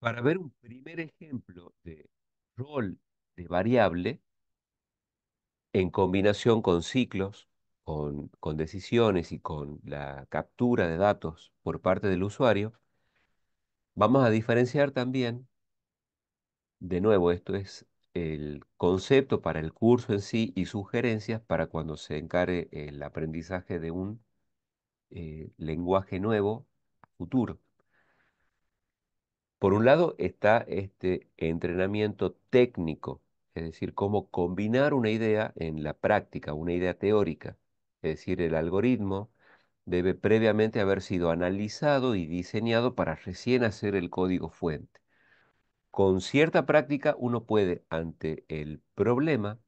Para ver un primer ejemplo de rol de variable en combinación con ciclos, con decisiones y con la captura de datos por parte del usuario, vamos a diferenciar también, de nuevo, esto es el concepto para el curso en sí y sugerencias para cuando se encare el aprendizaje de un lenguaje nuevo futuro. Por un lado está este entrenamiento técnico, es decir, cómo combinar una idea en la práctica, una idea teórica. Es decir, el algoritmo debe previamente haber sido analizado y diseñado para recién hacer el código fuente. Con cierta práctica uno puede, ante el problema,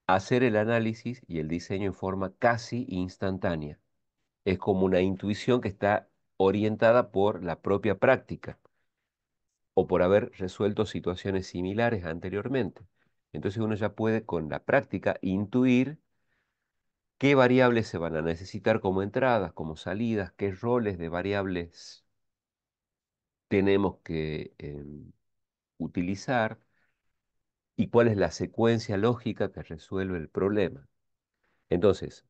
hacer el análisis y el diseño en forma casi instantánea. Es como una intuición que está orientada por la propia práctica o por haber resuelto situaciones similares anteriormente. Entonces uno ya puede con la práctica intuir qué variables se van a necesitar como entradas, como salidas, qué roles de variables tenemos que utilizar y cuál es la secuencia lógica que resuelve el problema. Entonces,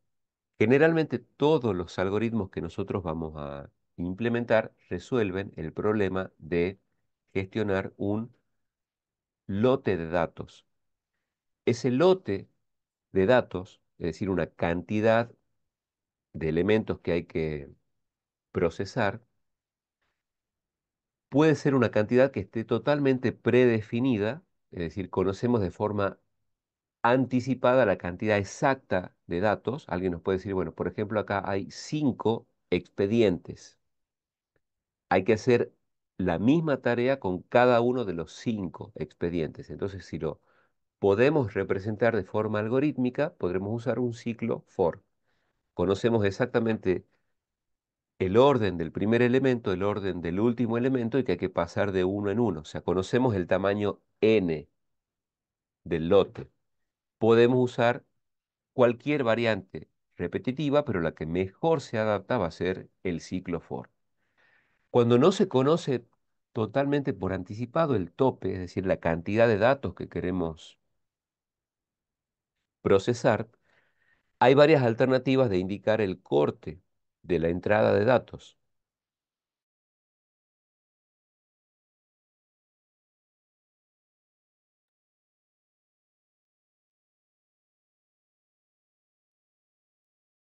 generalmente todos los algoritmos que nosotros vamos a implementar resuelven el problema de gestionar un lote de datos. Ese lote de datos, es decir, una cantidad de elementos que hay que procesar, puede ser una cantidad que esté totalmente predefinida, es decir, conocemos de forma anticipada la cantidad exacta de datos. Alguien nos puede decir, bueno, por ejemplo, acá hay 5 expedientes. Hay que hacer la misma tarea con cada uno de los 5 expedientes. Entonces, si lo podemos representar de forma algorítmica, podremos usar un ciclo for. Conocemos exactamente el orden del primer elemento, el orden del último elemento y que hay que pasar de uno en uno. O sea, conocemos el tamaño n del lote. Podemos usar cualquier variante repetitiva, pero la que mejor se adapta va a ser el ciclo for. Cuando no se conoce totalmente por anticipado el tope, es decir, la cantidad de datos que queremos procesar, hay varias alternativas de indicar el corte de la entrada de datos.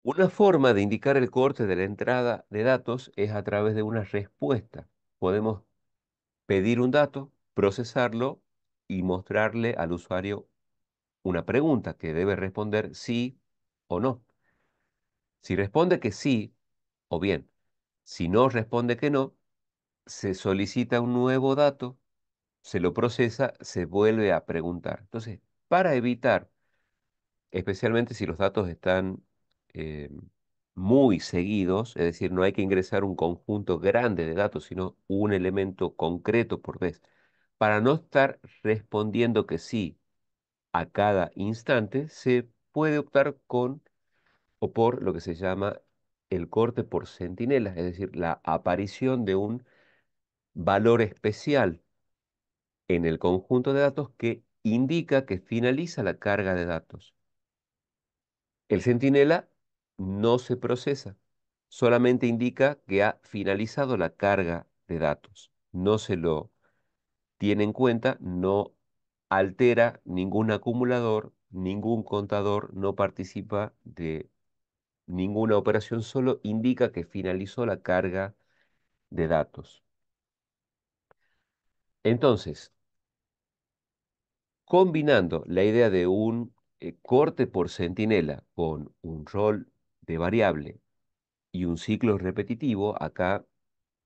Una forma de indicar el corte de la entrada de datos es a través de una respuesta. Podemos pedir un dato, procesarlo y mostrarle al usuario una pregunta que debe responder sí o no. Si responde que sí, o bien, si no responde que no, se solicita un nuevo dato, se lo procesa, se vuelve a preguntar. Entonces, para evitar, especialmente si los datos están eh, muy seguidos, es decir, no hay que ingresar un conjunto grande de datos, sino un elemento concreto por vez, para no estar respondiendo que sí a cada instante, se puede optar con o por lo que se llama el corte por centinela, es decir, la aparición de un valor especial en el conjunto de datos que indica que finaliza la carga de datos. El centinela no se procesa, solamente indica que ha finalizado la carga de datos. No se lo tiene en cuenta, no altera ningún acumulador, ningún contador, no participa de ninguna operación, solo indica que finalizó la carga de datos. Entonces, combinando la idea de un corte por centinela con un rol de variable y un ciclo repetitivo, acá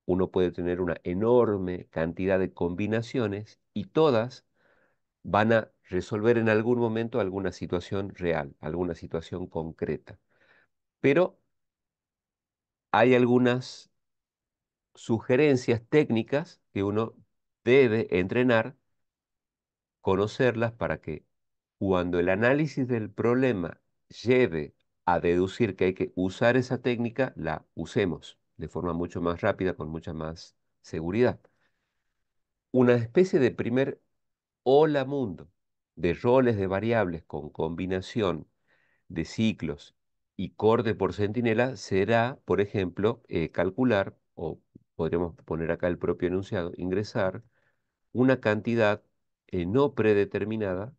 uno puede tener una enorme cantidad de combinaciones y todas van a resolver en algún momento alguna situación real, alguna situación concreta. Pero hay algunas sugerencias técnicas que uno debe entrenar, conocerlas para que cuando el análisis del problema lleve a deducir que hay que usar esa técnica, la usemos de forma mucho más rápida, con mucha más seguridad. una especie de primer hola mundo de roles de variables con combinación de ciclos y corte por centinela será, por ejemplo, calcular, o podríamos poner acá el propio enunciado, ingresar una cantidad no predeterminada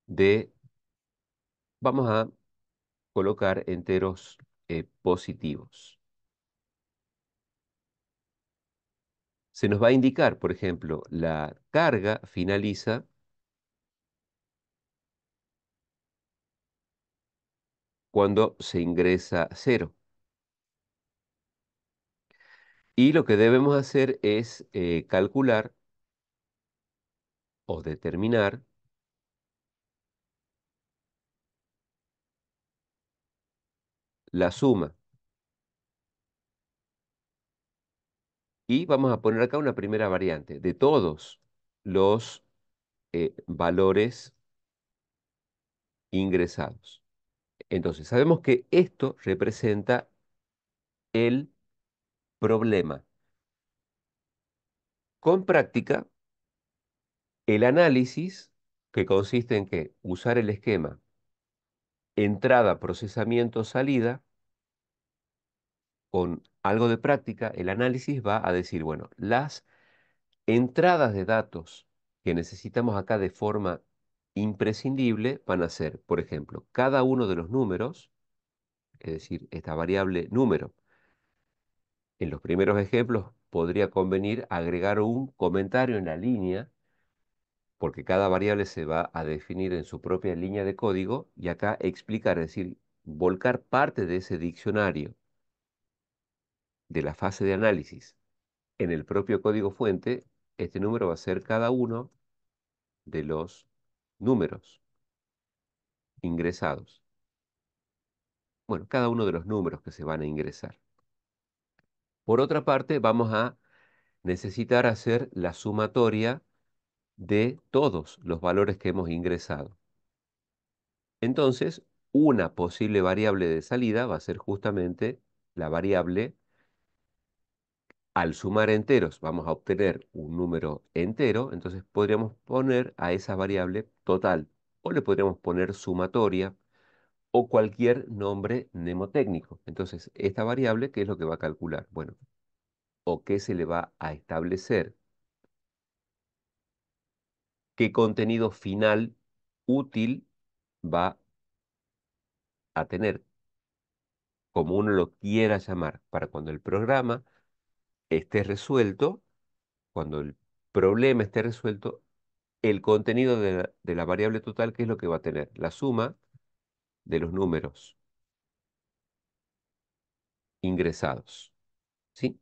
de, vamos a colocar enteros positivos. Se nos va a indicar, por ejemplo, la carga finaliza cuando se ingresa cero. Y lo que debemos hacer es calcular o determinar la suma. Y vamos a poner acá una primera variante de todos los valores ingresados. Entonces, sabemos que esto representa el problema. Con práctica, el análisis, que consiste en que usar el esquema entrada, procesamiento, salida, con algo de práctica, el análisis va a decir, bueno, las entradas de datos que necesitamos acá de forma imprescindible van a ser, por ejemplo, cada uno de los números, es decir, esta variable número. En los primeros ejemplos podría convenir agregar un comentario en la línea, porque cada variable se va a definir en su propia línea de código, y acá explicar, es decir, volcar parte de ese diccionario de la fase de análisis en el propio código fuente. Este número va a ser cada uno de los números ingresados. Bueno, cada uno de los números que se van a ingresar. Por otra parte, vamos a necesitar hacer la sumatoria de todos los valores que hemos ingresado. Entonces, una posible variable de salida va a ser justamente la variable, al sumar enteros vamos a obtener un número entero, entonces podríamos poner a esa variable total, o le podríamos poner sumatoria, o cualquier nombre mnemotécnico. Entonces, esta variable, ¿qué es lo que va a calcular? Bueno, o qué se le va a establecer, qué contenido final útil va a tener, como uno lo quiera llamar, para cuando el programa esté resuelto, cuando el problema esté resuelto, el contenido de la variable total, ¿qué es lo que va a tener? La suma de los números ingresados, ¿sí?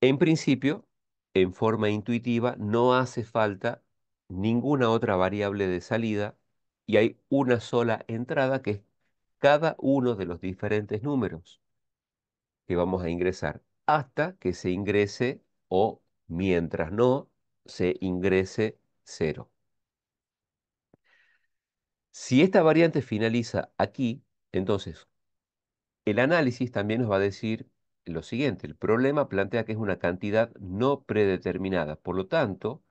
En principio, en forma intuitiva, no hace falta ninguna otra variable de salida y hay una sola entrada que es cada uno de los diferentes números que vamos a ingresar hasta que se ingrese, o mientras no se ingrese, cero. Si esta variante finaliza aquí, entonces el análisis también nos va a decir lo siguiente: el problema plantea que es una cantidad no predeterminada, por lo tanto,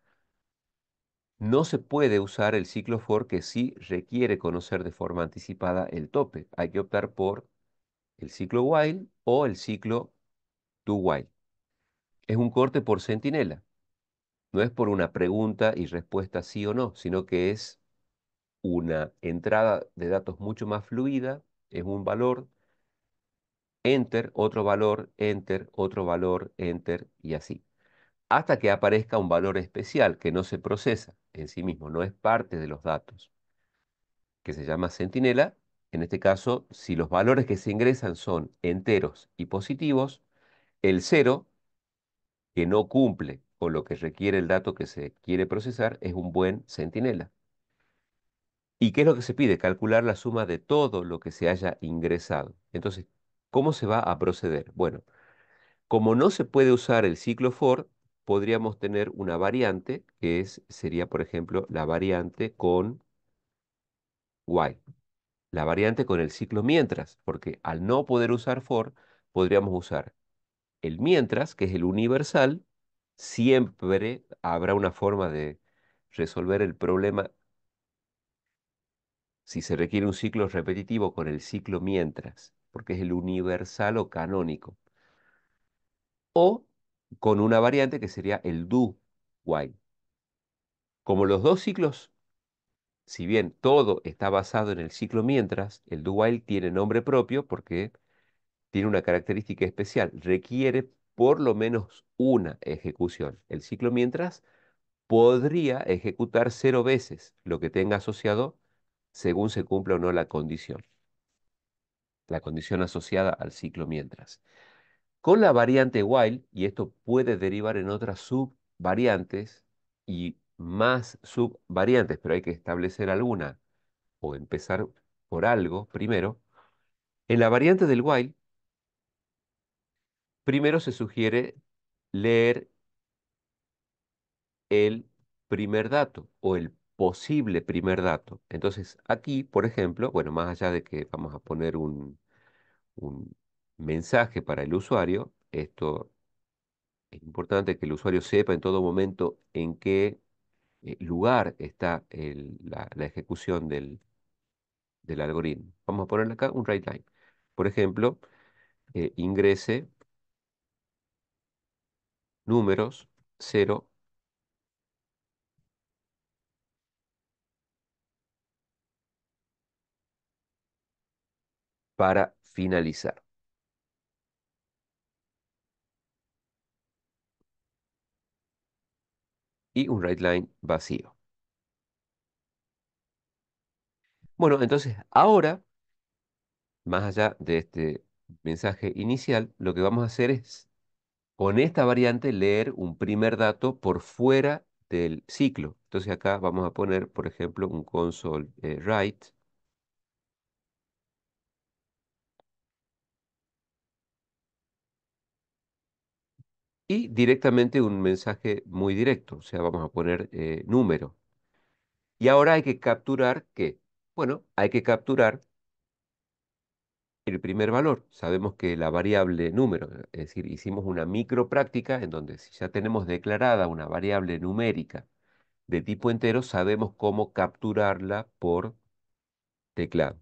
no se puede usar el ciclo for, que sí requiere conocer de forma anticipada el tope. Hay que optar por el ciclo while o el ciclo do while. Es un corte por centinela. No es por una pregunta y respuesta sí o no, sino que es una entrada de datos mucho más fluida. Es un valor, enter, otro valor, enter, otro valor, enter, y así, hasta que aparezca un valor especial que no se procesa en sí mismo, no es parte de los datos, que se llama centinela. En este caso, si los valores que se ingresan son enteros y positivos, el cero, que no cumple con lo que requiere el dato que se quiere procesar, es un buen centinela. ¿Y qué es lo que se pide? Calcular la suma de todo lo que se haya ingresado. Entonces, ¿cómo se va a proceder? Bueno, como no se puede usar el ciclo for, podríamos tener una variante sería, por ejemplo, la variante con while. La variante con el ciclo mientras, porque al no poder usar for, podríamos usar el mientras, que es el universal, siempre habrá una forma de resolver el problema si se requiere un ciclo repetitivo con el ciclo mientras, porque es el universal o canónico, o con una variante que sería el do while. Como los dos ciclos, si bien todo está basado en el ciclo mientras, el do while tiene nombre propio porque tiene una característica especial, requiere por lo menos una ejecución. El ciclo mientras podría ejecutar 0 veces lo que tenga asociado según se cumpla o no la condición asociada al ciclo mientras. Con la variante while, y esto puede derivar en otras subvariantes y más subvariantes, pero hay que establecer alguna o empezar por algo primero. En la variante del while, primero se sugiere leer el primer dato o el posible primer dato. Entonces, aquí, por ejemplo, bueno, más allá de que vamos a poner un mensaje para el usuario, esto es importante que el usuario sepa en todo momento en qué lugar está la ejecución del algoritmo. Vamos a ponerle acá un write line. Por ejemplo, ingrese números 0 para finalizar. Y un write line vacío. Bueno, entonces ahora, más allá de este mensaje inicial, lo que vamos a hacer es, con esta variante, leer un primer dato por fuera del ciclo. Entonces acá vamos a poner, por ejemplo, un console write y directamente un mensaje muy directo, o sea, vamos a poner número. Y ahora hay que capturar ¿qué? Bueno, hay que capturar el primer valor. Sabemos que la variable número, es decir, hicimos una micro práctica en donde si ya tenemos declarada una variable numérica de tipo entero, sabemos cómo capturarla por teclado.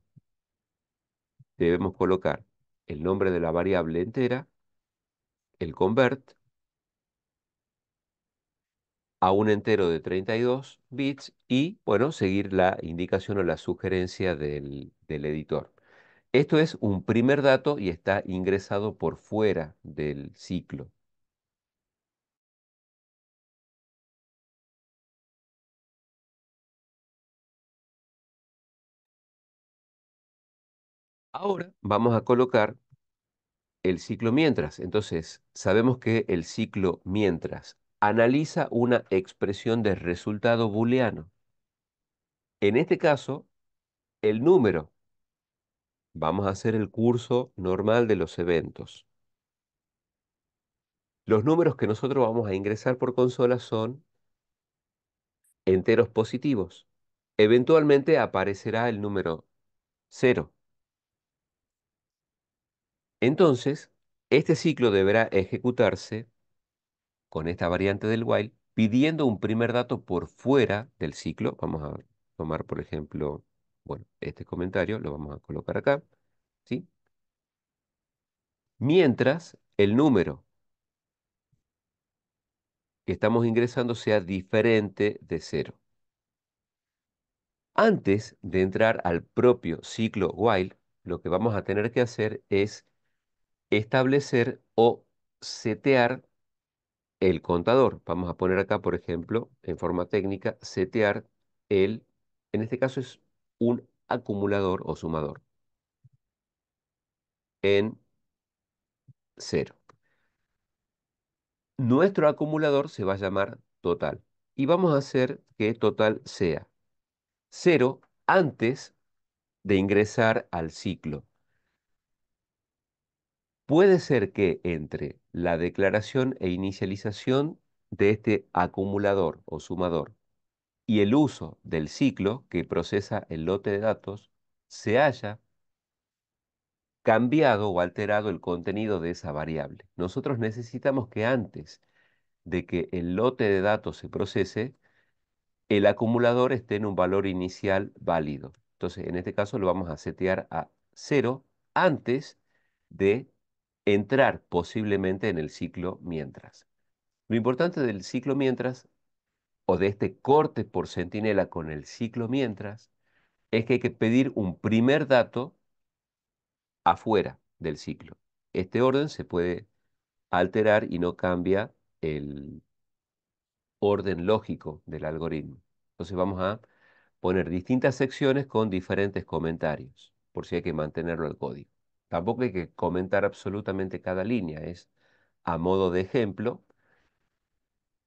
Debemos colocar el nombre de la variable entera, el convert, a un entero de 32 bits y, bueno, seguir la indicación o la sugerencia del editor. Esto es un primer dato y está ingresado por fuera del ciclo. Ahora vamos a colocar el ciclo mientras. Entonces, sabemos que el ciclo mientras analiza una expresión de resultado booleano. En este caso, el número. Vamos a hacer el curso normal de los eventos. Los números que nosotros vamos a ingresar por consola son enteros positivos. Eventualmente aparecerá el número 0. Entonces, este ciclo deberá ejecutarse con esta variante del while, pidiendo un primer dato por fuera del ciclo. Vamos a tomar, por ejemplo, bueno, este comentario lo vamos a colocar acá, ¿sí? Mientras el número que estamos ingresando sea diferente de 0. Antes de entrar al propio ciclo while, lo que vamos a tener que hacer es establecer o setear el contador. Vamos a poner acá, por ejemplo, en forma técnica, setear en este caso es un acumulador o sumador, en 0. Nuestro acumulador se va a llamar total y vamos a hacer que total sea 0 antes de ingresar al ciclo. Puede ser que entre la declaración e inicialización de este acumulador o sumador y el uso del ciclo que procesa el lote de datos se haya cambiado o alterado el contenido de esa variable. Nosotros necesitamos que antes de que el lote de datos se procese, el acumulador esté en un valor inicial válido. Entonces, en este caso lo vamos a setear a 0 antes de entrar posiblemente en el ciclo mientras. Lo importante del ciclo mientras, o de este corte por centinela con el ciclo mientras, es que hay que pedir un primer dato afuera del ciclo. Este orden se puede alterar y no cambia el orden lógico del algoritmo. Entonces vamos a poner distintas secciones con diferentes comentarios, por si hay que mantenerlo al código. Tampoco hay que comentar absolutamente cada línea, es a modo de ejemplo.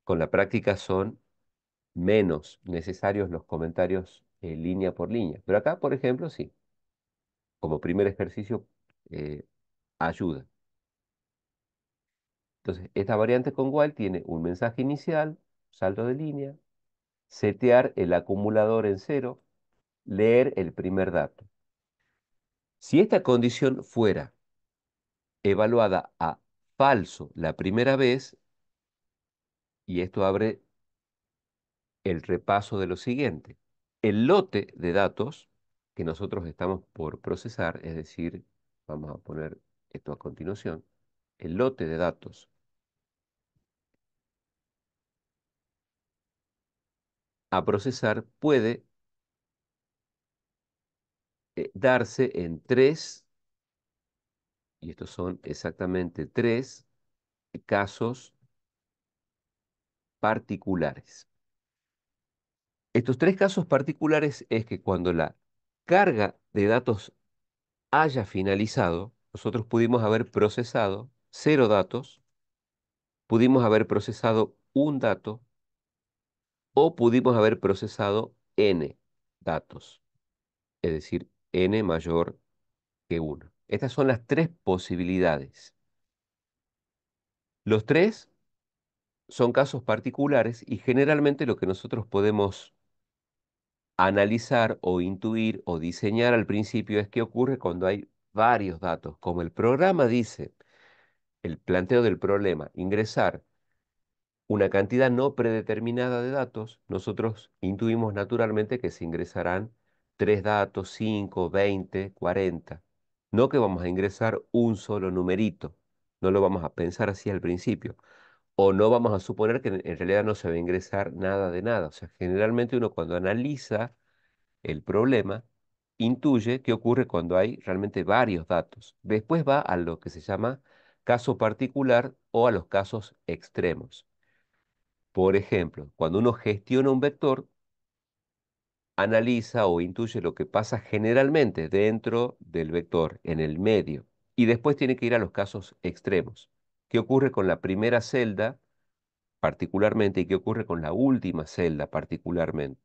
Con la práctica son menos necesarios los comentarios línea por línea. Pero acá, por ejemplo, sí, como primer ejercicio eh, ayuda. Entonces, esta variante con while tiene un mensaje inicial, salto de línea, setear el acumulador en cero, leer el primer dato. Si esta condición fuera evaluada a falso la primera vez, y esto abre el repaso de lo siguiente, el lote de datos que nosotros estamos por procesar, es decir, vamos a poner esto a continuación, el lote de datos a procesar puede darse en tres, y estos son exactamente tres casos particulares. Estos tres casos particulares es que cuando la carga de datos haya finalizado, nosotros pudimos haber procesado 0 datos, pudimos haber procesado un dato o pudimos haber procesado n datos, es decir, n mayor que 1. Estas son las tres posibilidades. Los tres son casos particulares y generalmente lo que nosotros podemos analizar o intuir o diseñar al principio es qué ocurre cuando hay varios datos. Como el programa dice, el planteo del problema, ingresar una cantidad no predeterminada de datos, nosotros intuimos naturalmente que se ingresarán 3 datos, 5, 20, 40. No que vamos a ingresar un solo numerito, no lo vamos a pensar así al principio. O no vamos a suponer que en realidad no se va a ingresar nada de nada. O sea, generalmente uno cuando analiza el problema, intuye qué ocurre cuando hay realmente varios datos. Después va a lo que se llama caso particular o a los casos extremos. Por ejemplo, cuando uno gestiona un vector, analiza o intuye lo que pasa generalmente dentro del vector, en el medio, y después tiene que ir a los casos extremos. ¿Qué ocurre con la primera celda particularmente y qué ocurre con la última celda particularmente?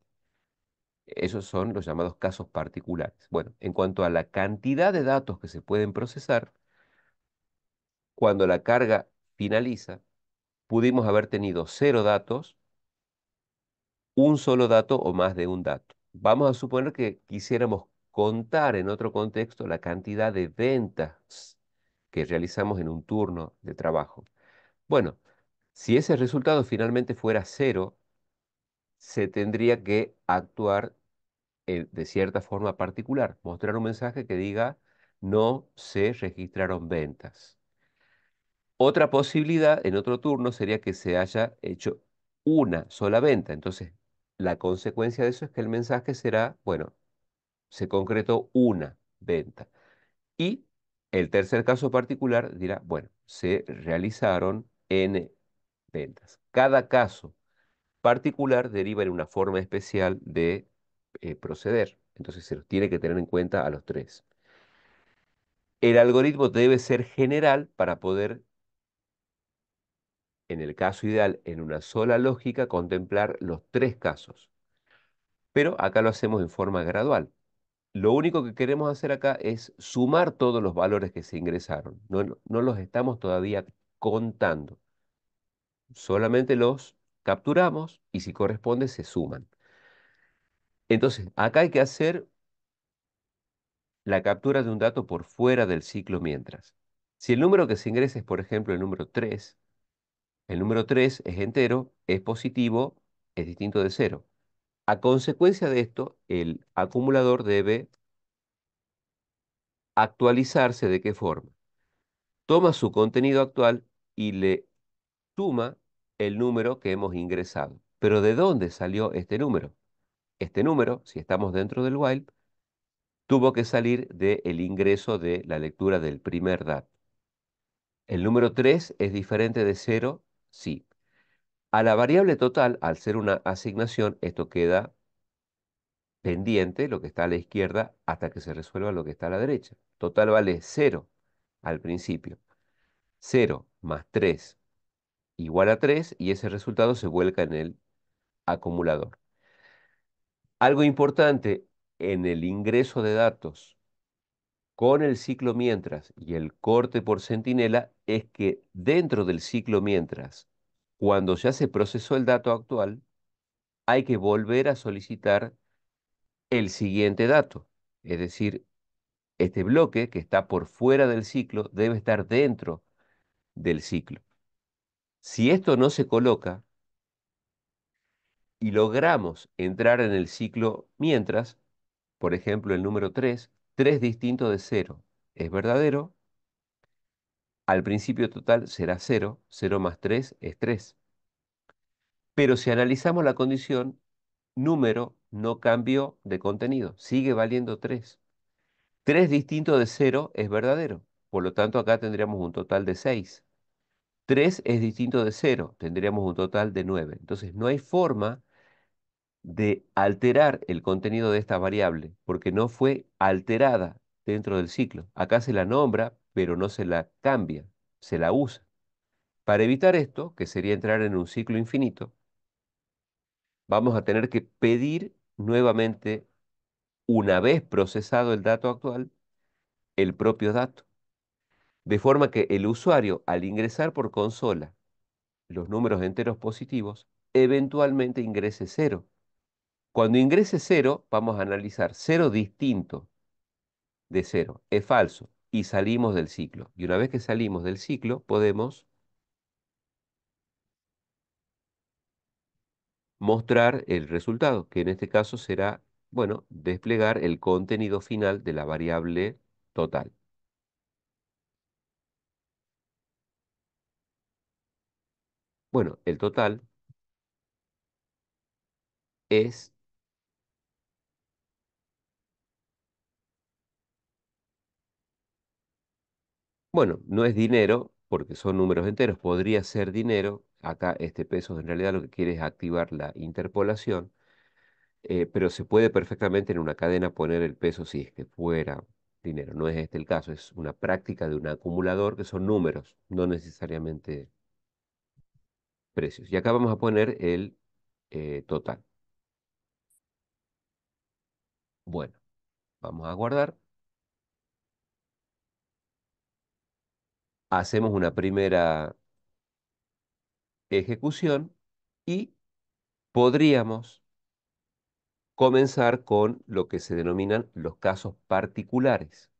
Esos son los llamados casos particulares. Bueno, en cuanto a la cantidad de datos que se pueden procesar, cuando la carga finaliza, pudimos haber tenido 0 datos, un solo dato o más de un dato. Vamos a suponer que quisiéramos contar en otro contexto la cantidad de ventas que realizamos en un turno de trabajo. Bueno, si ese resultado finalmente fuera 0, se tendría que actuar de cierta forma particular, mostrar un mensaje que diga no se registraron ventas. Otra posibilidad en otro turno sería que se haya hecho una sola venta. Entonces, la consecuencia de eso es que el mensaje será, bueno, se concretó una venta. Y el tercer caso particular dirá, bueno, se realizaron N ventas. Cada caso particular deriva en una forma especial de proceder. Entonces se los tiene que tener en cuenta a los tres. El algoritmo debe ser general para poder, en el caso ideal, en una sola lógica, contemplar los tres casos. Pero acá lo hacemos en forma gradual. Lo único que queremos hacer acá es sumar todos los valores que se ingresaron. No los estamos todavía contando. Solamente los capturamos y si corresponde se suman. Entonces, acá hay que hacer la captura de un dato por fuera del ciclo mientras. Si el número que se ingresa es, por ejemplo, el número 3 es entero, es positivo, es distinto de cero. A consecuencia de esto, el acumulador debe actualizarse. ¿De qué forma? Toma su contenido actual y le suma el número que hemos ingresado. Pero ¿de dónde salió este número? Este número, si estamos dentro del while, tuvo que salir del ingreso de la lectura del primer dato. ¿El número 3 es diferente de cero? Sí. A la variable total, al ser una asignación, esto queda pendiente, lo que está a la izquierda, hasta que se resuelva lo que está a la derecha. Total vale cero al principio. Cero más 3 igual a 3 y ese resultado se vuelca en el acumulador. Algo importante en el ingreso de datos con el ciclo mientras y el corte por centinela es que dentro del ciclo mientras, cuando ya se procesó el dato actual, hay que volver a solicitar el siguiente dato. Es decir, este bloque que está por fuera del ciclo debe estar dentro del ciclo. Si esto no se coloca y logramos entrar en el ciclo mientras, por ejemplo, el número 3, 3 distinto de cero es verdadero, al principio total será cero, 0 más 3 es 3. Pero si analizamos la condición, número no cambió de contenido, sigue valiendo 3. 3 distinto de cero es verdadero, por lo tanto acá tendríamos un total de 6. 3 es distinto de cero, tendríamos un total de 9. Entonces no hay forma de alterar el contenido de esta variable, porque no fue alterada dentro del ciclo. Acá se la nombra, pero no se la cambia, se la usa. Para evitar esto, que sería entrar en un ciclo infinito, vamos a tener que pedir nuevamente, una vez procesado el dato actual, el propio dato. De forma que el usuario, al ingresar por consola los números enteros positivos, eventualmente ingrese cero. Cuando ingrese cero, vamos a analizar cero distinto de cero. Es falso. Y salimos del ciclo. Y una vez que salimos del ciclo, podemos mostrar el resultado, que en este caso será, bueno, desplegar el contenido final de la variable total. Bueno, el total es, bueno, no es dinero, porque son números enteros, podría ser dinero. Acá este peso en realidad lo que quiere es activar la interpolación, pero se puede perfectamente en una cadena poner el peso si es que fuera dinero. No es este el caso, es una práctica de un acumulador que son números, no necesariamente precios. Y acá vamos a poner el total. Bueno, vamos a guardar. Hacemos una primera ejecución y podríamos comenzar con lo que se denominan los casos particulares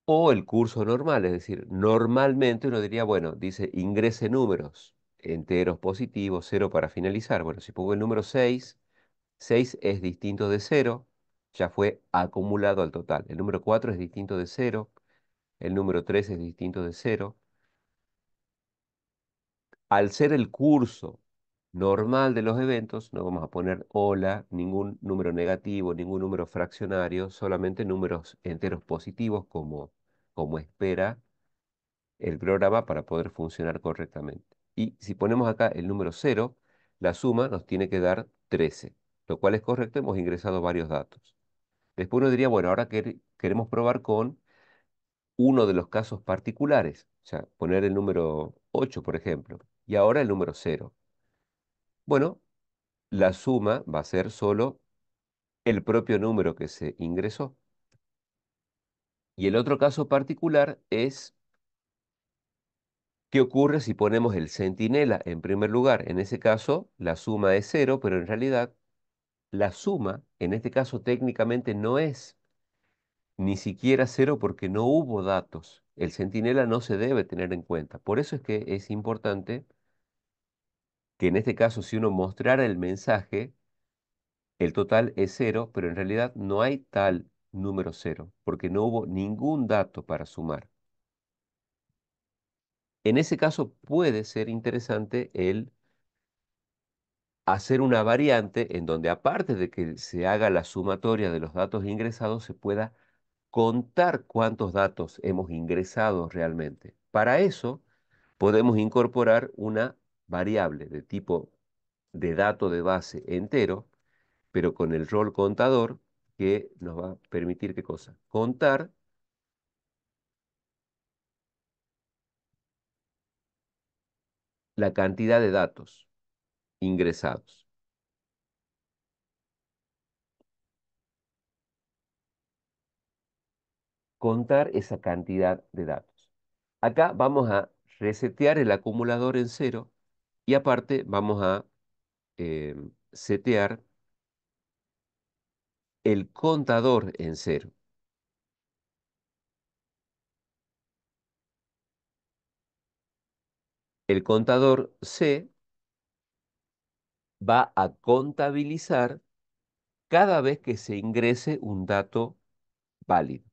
o el curso normal. Es decir, normalmente uno diría, bueno, dice ingrese números enteros positivos, cero para finalizar. Bueno, si pongo el número 6, 6 es distinto de cero, ya fue acumulado al total. El número 4 es distinto de cero, el número 3 es distinto de cero. Al ser el curso normal de los eventos, no vamos a poner hola, ningún número negativo, ningún número fraccionario, solamente números enteros positivos como espera el programa para poder funcionar correctamente. Y si ponemos acá el número cero, la suma nos tiene que dar 13, lo cual es correcto, hemos ingresado varios datos. Después uno diría, bueno, ahora queremos probar con uno de los casos particulares, o sea, poner el número 8, por ejemplo, y ahora el número cero. Bueno, la suma va a ser solo el propio número que se ingresó. Y el otro caso particular es qué ocurre si ponemos el centinela en primer lugar. En ese caso, la suma es cero, pero en realidad La suma, en este caso técnicamente no es ni siquiera cero porque no hubo datos. El centinela no se debe tener en cuenta. Por eso es que es importante que en este caso, si uno mostrara el mensaje, el total es cero, pero en realidad no hay tal número cero, porque no hubo ningún dato para sumar. En ese caso puede ser interesante el hacer una variante en donde aparte de que se haga la sumatoria de los datos ingresados, se pueda contar cuántos datos hemos ingresado realmente. Para eso podemos incorporar una variable de tipo de dato de base entero, pero con el rol contador que nos va a permitir, ¿qué cosa? Contar la cantidad de datos ingresados. Contar esa cantidad de datos. Acá vamos a resetear el acumulador en cero y aparte vamos a eh, setear el contador en cero. El contador C va a contabilizar cada vez que se ingrese un dato válido.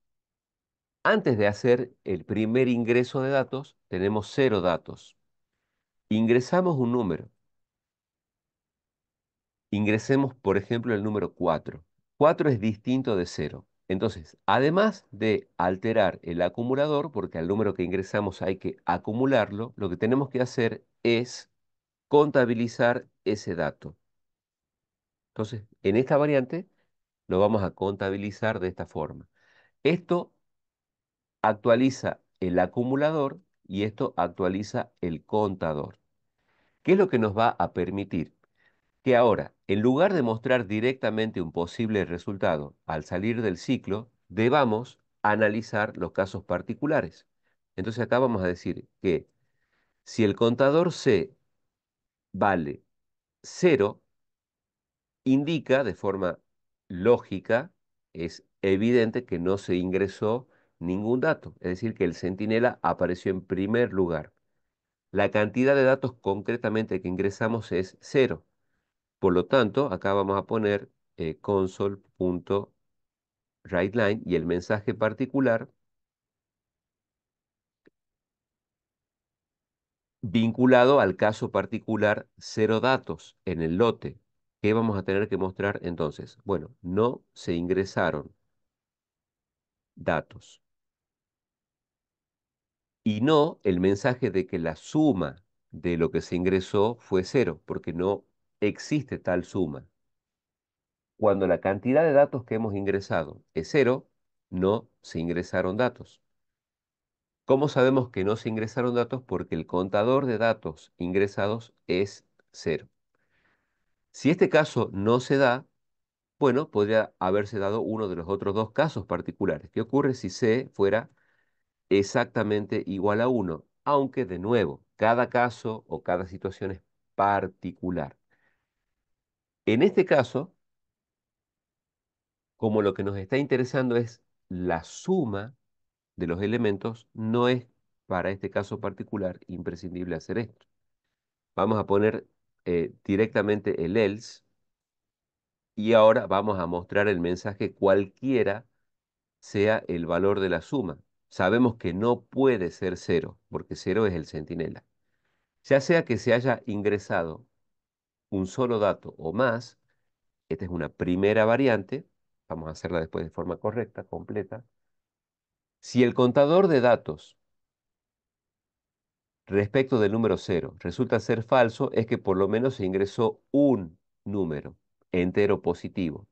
Antes de hacer el primer ingreso de datos, tenemos cero datos. Ingresamos un número. Ingresemos, por ejemplo, el número 4. 4 es distinto de cero. Entonces, además de alterar el acumulador, porque al número que ingresamos hay que acumularlo, lo que tenemos que hacer es contabilizar ese dato. Entonces, en esta variante lo vamos a contabilizar de esta forma. Esto actualiza el acumulador y esto actualiza el contador. ¿Qué es lo que nos va a permitir? Que ahora, en lugar de mostrar directamente un posible resultado al salir del ciclo, debamos analizar los casos particulares. Entonces acá vamos a decir que si el contador C vale cero, indica de forma lógica, es evidente que no se ingresó ningún dato, es decir, que el centinela apareció en primer lugar. La cantidad de datos concretamente que ingresamos es cero. Por lo tanto, acá vamos a poner console.writeLine y el mensaje particular vinculado al caso particular cero datos en el lote. ¿Qué vamos a tener que mostrar entonces? Bueno, no se ingresaron datos. Y no el mensaje de que la suma de lo que se ingresó fue cero, porque no existe tal suma. Cuando la cantidad de datos que hemos ingresado es cero, no se ingresaron datos. ¿Cómo sabemos que no se ingresaron datos? Porque el contador de datos ingresados es cero. Si este caso no se da, bueno, podría haberse dado uno de los otros dos casos particulares. ¿Qué ocurre si C fuera exactamente igual a uno? Aunque, de nuevo, cada caso o cada situación es particular. En este caso, como lo que nos está interesando es la suma de los elementos, no es para este caso particular imprescindible hacer esto. Vamos a poner directamente el else y ahora vamos a mostrar el mensaje cualquiera sea el valor de la suma. Sabemos que no puede ser cero, porque cero es el centinela. Ya sea que se haya ingresado un solo dato o más, esta es una primera variante, vamos a hacerla después de forma correcta, completa. Si el contador de datos respecto del número cero resulta ser falso, es que por lo menos se ingresó un número entero positivo.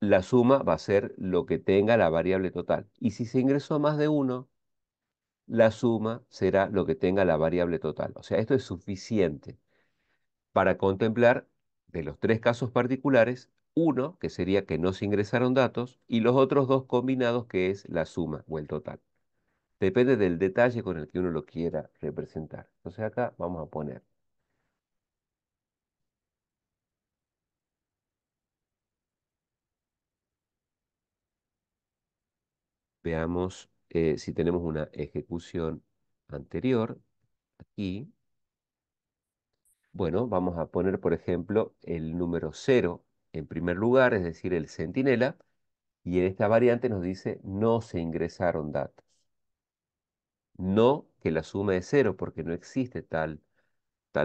La suma va a ser lo que tenga la variable total. Y si se ingresó más de uno, la suma será lo que tenga la variable total. O sea, esto es suficiente para contemplar de los tres casos particulares, uno, que sería que no se ingresaron datos, y los otros dos combinados, que es la suma o el total. Depende del detalle con el que uno lo quiera representar. Entonces acá vamos a poner Veamos si tenemos una ejecución anterior aquí. Bueno, vamos a poner, por ejemplo, el número 0 en primer lugar, es decir, el centinela, y en esta variante nos dice no se ingresaron datos. No que la suma es 0, porque no existe tal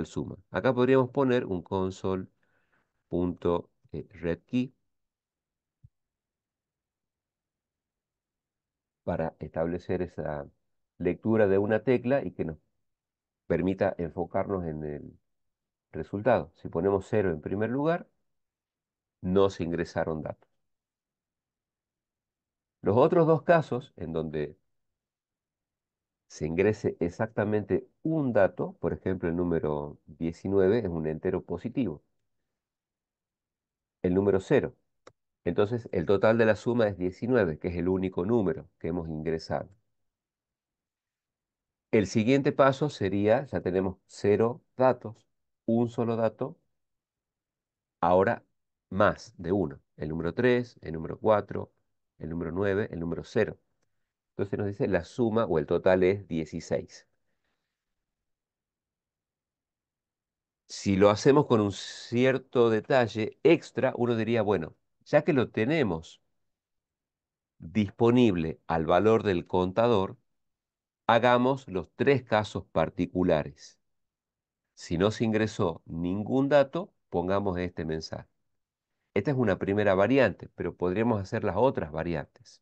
suma. Acá podríamos poner un console.readKey para establecer esa lectura de una tecla y que nos permita enfocarnos en el resultado. Si ponemos 0 en primer lugar, no se ingresaron datos. Los otros dos casos en donde se ingrese exactamente un dato, por ejemplo, el número 19 es un entero positivo, el número 0. Entonces, el total de la suma es 19, que es el único número que hemos ingresado. El siguiente paso sería, ya tenemos 0 datos, un solo dato, ahora más de uno. El número 3, el número 4, el número 9, el número 0. Entonces nos dice la suma o el total es 16. Si lo hacemos con un cierto detalle extra, uno diría, bueno, ya que lo tenemos disponible al valor del contador, hagamos los tres casos particulares. Si no se ingresó ningún dato, pongamos este mensaje. Esta es una primera variante, pero podríamos hacer las otras variantes.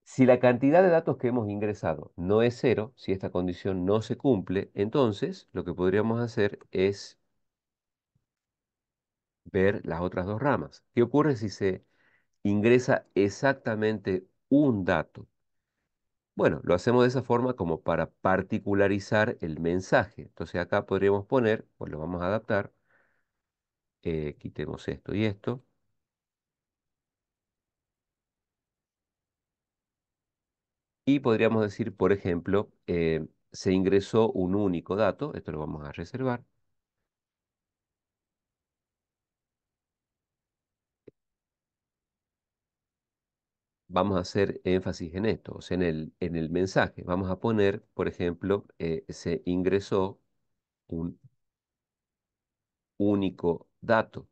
Si la cantidad de datos que hemos ingresado no es 0, si esta condición no se cumple, entonces lo que podríamos hacer es ver las otras dos ramas. ¿Qué ocurre si se ingresa exactamente un dato? Bueno, lo hacemos de esa forma como para particularizar el mensaje. Entonces acá podríamos poner, pues lo vamos a adaptar, quitemos esto y esto, y podríamos decir, por ejemplo, se ingresó un único dato, esto lo vamos a reservar. Vamos a hacer énfasis en esto, o sea, en el mensaje. Vamos a poner, por ejemplo, se ingresó un único dato.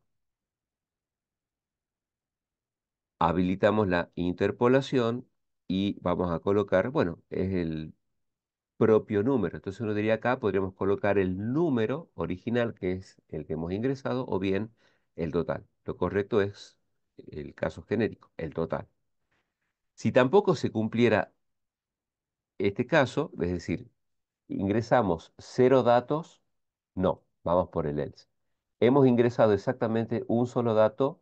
Habilitamos la interpolación y vamos a colocar, bueno, es el propio número. Entonces uno diría acá, podríamos colocar el número original, que es el que hemos ingresado, o bien el total. Lo correcto es el caso genérico, el total. Si tampoco se cumpliera este caso, es decir, ingresamos 0 datos, no, vamos por el else. Hemos ingresado exactamente un solo dato,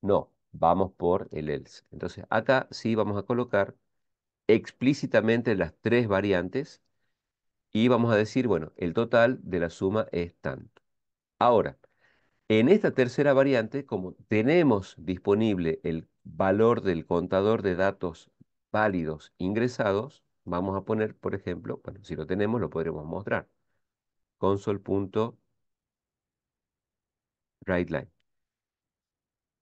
no, vamos por el else. Entonces acá sí vamos a colocar explícitamente las tres variantes y vamos a decir, bueno, el total de la suma es tanto. Ahora, en esta tercera variante, como tenemos disponible el valor del contador de datos válidos ingresados, vamos a poner, por ejemplo, bueno, si lo tenemos, lo podremos mostrar. Console.writeLine.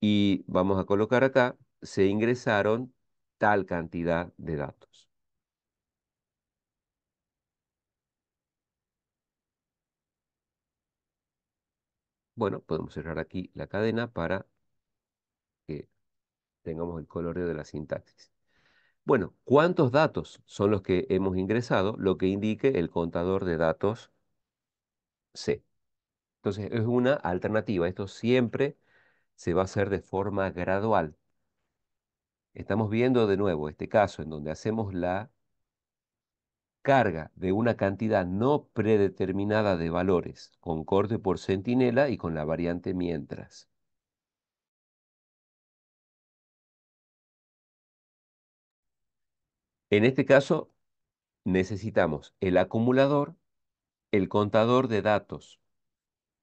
Y vamos a colocar acá, se ingresaron tal cantidad de datos. Bueno, podemos cerrar aquí la cadena para que tengamos el coloreo de la sintaxis. Bueno, ¿cuántos datos son los que hemos ingresado? Lo que indique el contador de datos C. Entonces, es una alternativa. Esto siempre se va a hacer de forma gradual. Estamos viendo de nuevo este caso en donde hacemos la carga de una cantidad no predeterminada de valores con corte por centinela y con la variante mientras. En este caso, necesitamos el acumulador, el contador de datos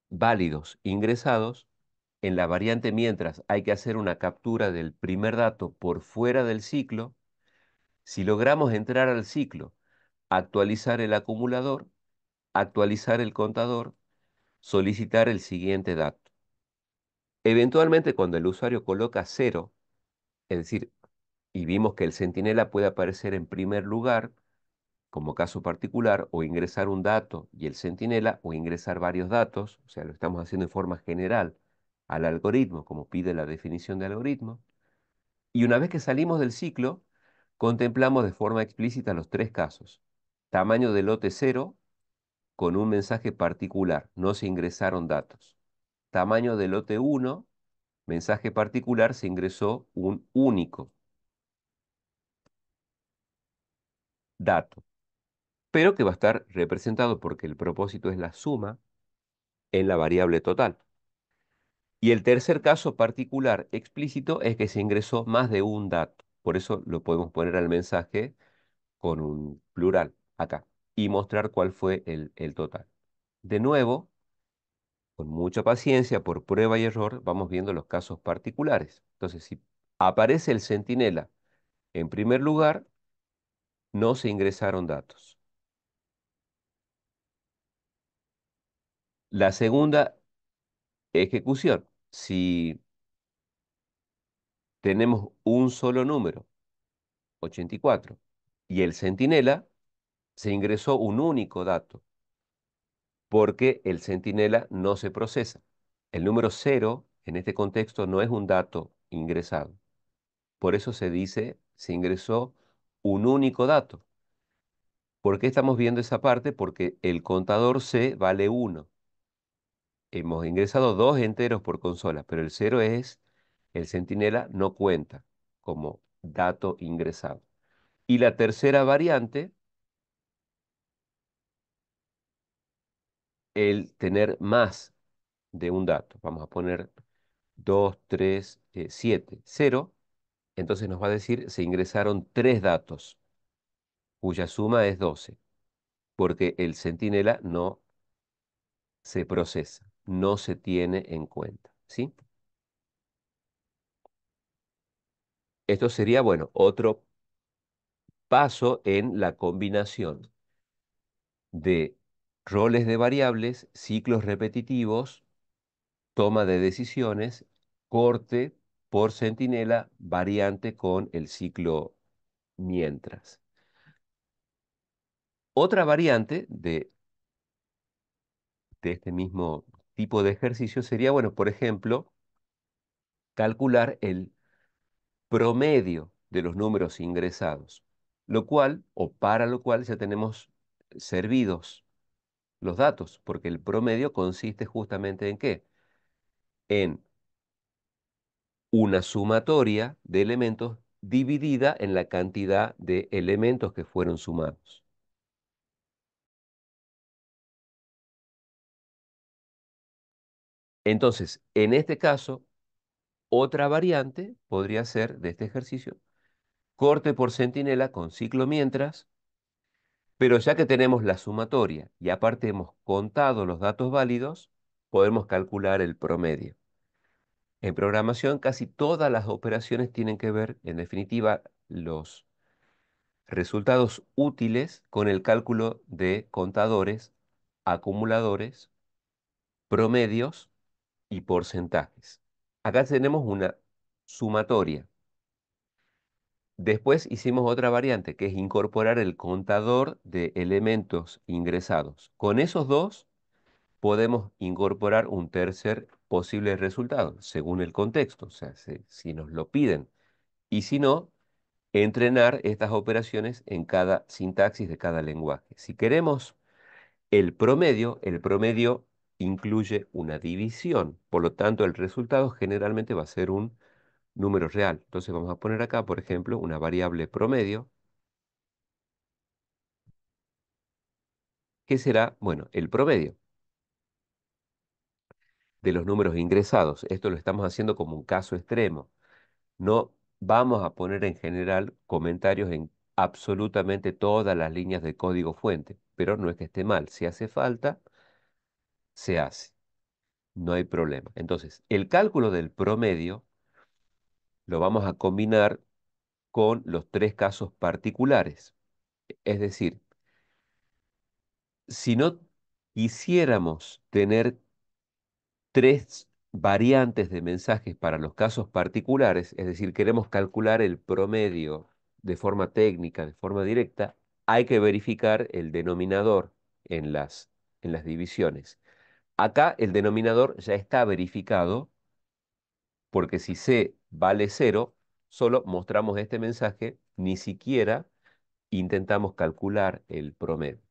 válidos ingresados. En la variante mientras hay que hacer una captura del primer dato por fuera del ciclo. Si logramos entrar al ciclo, actualizar el acumulador, actualizar el contador, solicitar el siguiente dato. Eventualmente, cuando el usuario coloca cero, es decir, y vimos que el centinela puede aparecer en primer lugar, como caso particular, o ingresar un dato y el centinela, o ingresar varios datos, o sea, lo estamos haciendo en forma general al algoritmo, como pide la definición de algoritmo. Y una vez que salimos del ciclo, contemplamos de forma explícita los tres casos. Tamaño de lote cero con un mensaje particular, no se ingresaron datos. Tamaño de lote uno, mensaje particular, se ingresó un único dato, pero que va a estar representado porque el propósito es la suma en la variable total. Y el tercer caso particular explícito es que se ingresó más de un dato. Por eso lo podemos poner al mensaje con un plural acá y mostrar cuál fue el total. De nuevo, con mucha paciencia, por prueba y error, vamos viendo los casos particulares. Entonces, si aparece el centinela en primer lugar, no se ingresaron datos. La segunda ejecución, si tenemos un solo número, 84, y el centinela, se ingresó un único dato, porque el centinela no se procesa. El número cero, en este contexto, no es un dato ingresado. Por eso se dice, se ingresó un único dato. ¿Por qué estamos viendo esa parte? Porque el contador C vale 1. Hemos ingresado dos enteros por consola, pero el cero es, el centinela no cuenta como dato ingresado. Y la tercera variante, el tener más de un dato. Vamos a poner 2, 3, 7, 0. Entonces nos va a decir, se ingresaron tres datos, cuya suma es 12, porque el centinela no se procesa, no se tiene en cuenta, ¿sí? Esto sería, bueno, otro paso en la combinación de roles de variables, ciclos repetitivos, toma de decisiones, corte por centinela, variante con el ciclo mientras. Otra variante de este mismo tipo de ejercicio sería, bueno, por ejemplo, calcular el promedio de los números ingresados, lo cual, o para lo cual ya tenemos servidos los datos, porque el promedio consiste justamente en ¿qué? En una sumatoria de elementos dividida en la cantidad de elementos que fueron sumados. Entonces, en este caso, otra variante podría ser de este ejercicio, corte por centinela con ciclo mientras, pero ya que tenemos la sumatoria y aparte hemos contado los datos válidos, podemos calcular el promedio. En programación casi todas las operaciones tienen que ver, en definitiva, los resultados útiles con el cálculo de contadores, acumuladores, promedios y porcentajes. Acá tenemos una sumatoria. Después hicimos otra variante, que es incorporar el contador de elementos ingresados. Con esos dos podemos incorporar un tercer posible resultado, según el contexto, o sea, si nos lo piden. Y si no, entrenar estas operaciones en cada sintaxis de cada lenguaje. Si queremos el promedio incluye una división, por lo tanto el resultado generalmente va a ser un número real. Entonces vamos a poner acá, por ejemplo, una variable promedio, que será, bueno, el promedio de los números ingresados. Esto lo estamos haciendo como un caso extremo. No vamos a poner en general comentarios en absolutamente todas las líneas de código fuente, pero no es que esté mal. Si hace falta, se hace. No hay problema. Entonces, el cálculo del promedio lo vamos a combinar con los tres casos particulares. Es decir, si no quisiéramos tener tres variantes de mensajes para los casos particulares, es decir, queremos calcular el promedio de forma técnica, de forma directa, hay que verificar el denominador en las divisiones. Acá el denominador ya está verificado porque si C vale cero, solo mostramos este mensaje, ni siquiera intentamos calcular el promedio.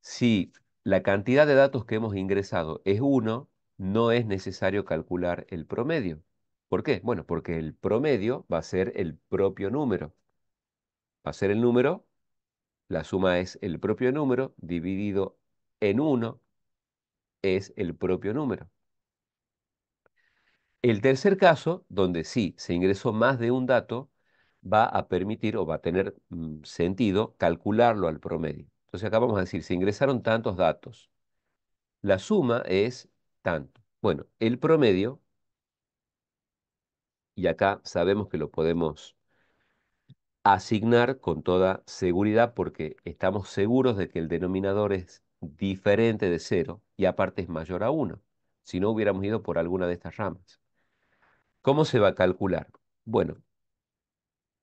Si la cantidad de datos que hemos ingresado es uno, no es necesario calcular el promedio. ¿Por qué? Bueno, porque el promedio va a ser el propio número. Va a ser el número, la suma es el propio número, dividido en uno es el propio número. El tercer caso, donde sí se ingresó más de un dato, va a permitir o va a tener sentido calcularlo al promedio. Entonces acá vamos a decir, se ingresaron tantos datos. La suma es tanto. Bueno, el promedio, y acá sabemos que lo podemos asignar con toda seguridad porque estamos seguros de que el denominador es diferente de cero y aparte es mayor a uno. Si no hubiéramos ido por alguna de estas ramas. ¿Cómo se va a calcular? Bueno,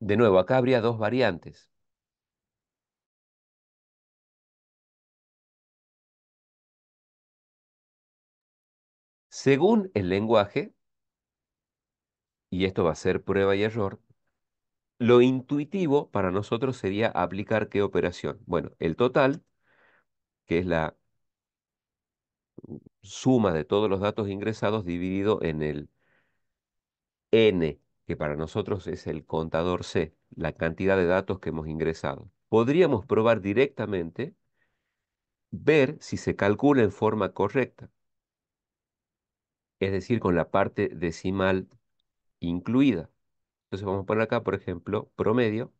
de nuevo, acá habría dos variantes. Según el lenguaje, y esto va a ser prueba y error, lo intuitivo para nosotros sería aplicar qué operación. Bueno, el total, que es la suma de todos los datos ingresados dividido en el n, que para nosotros es el contador C, la cantidad de datos que hemos ingresado. Podríamos probar directamente, ver si se calcula en forma correcta, es decir, con la parte decimal incluida. Entonces vamos a poner acá, por ejemplo, promedio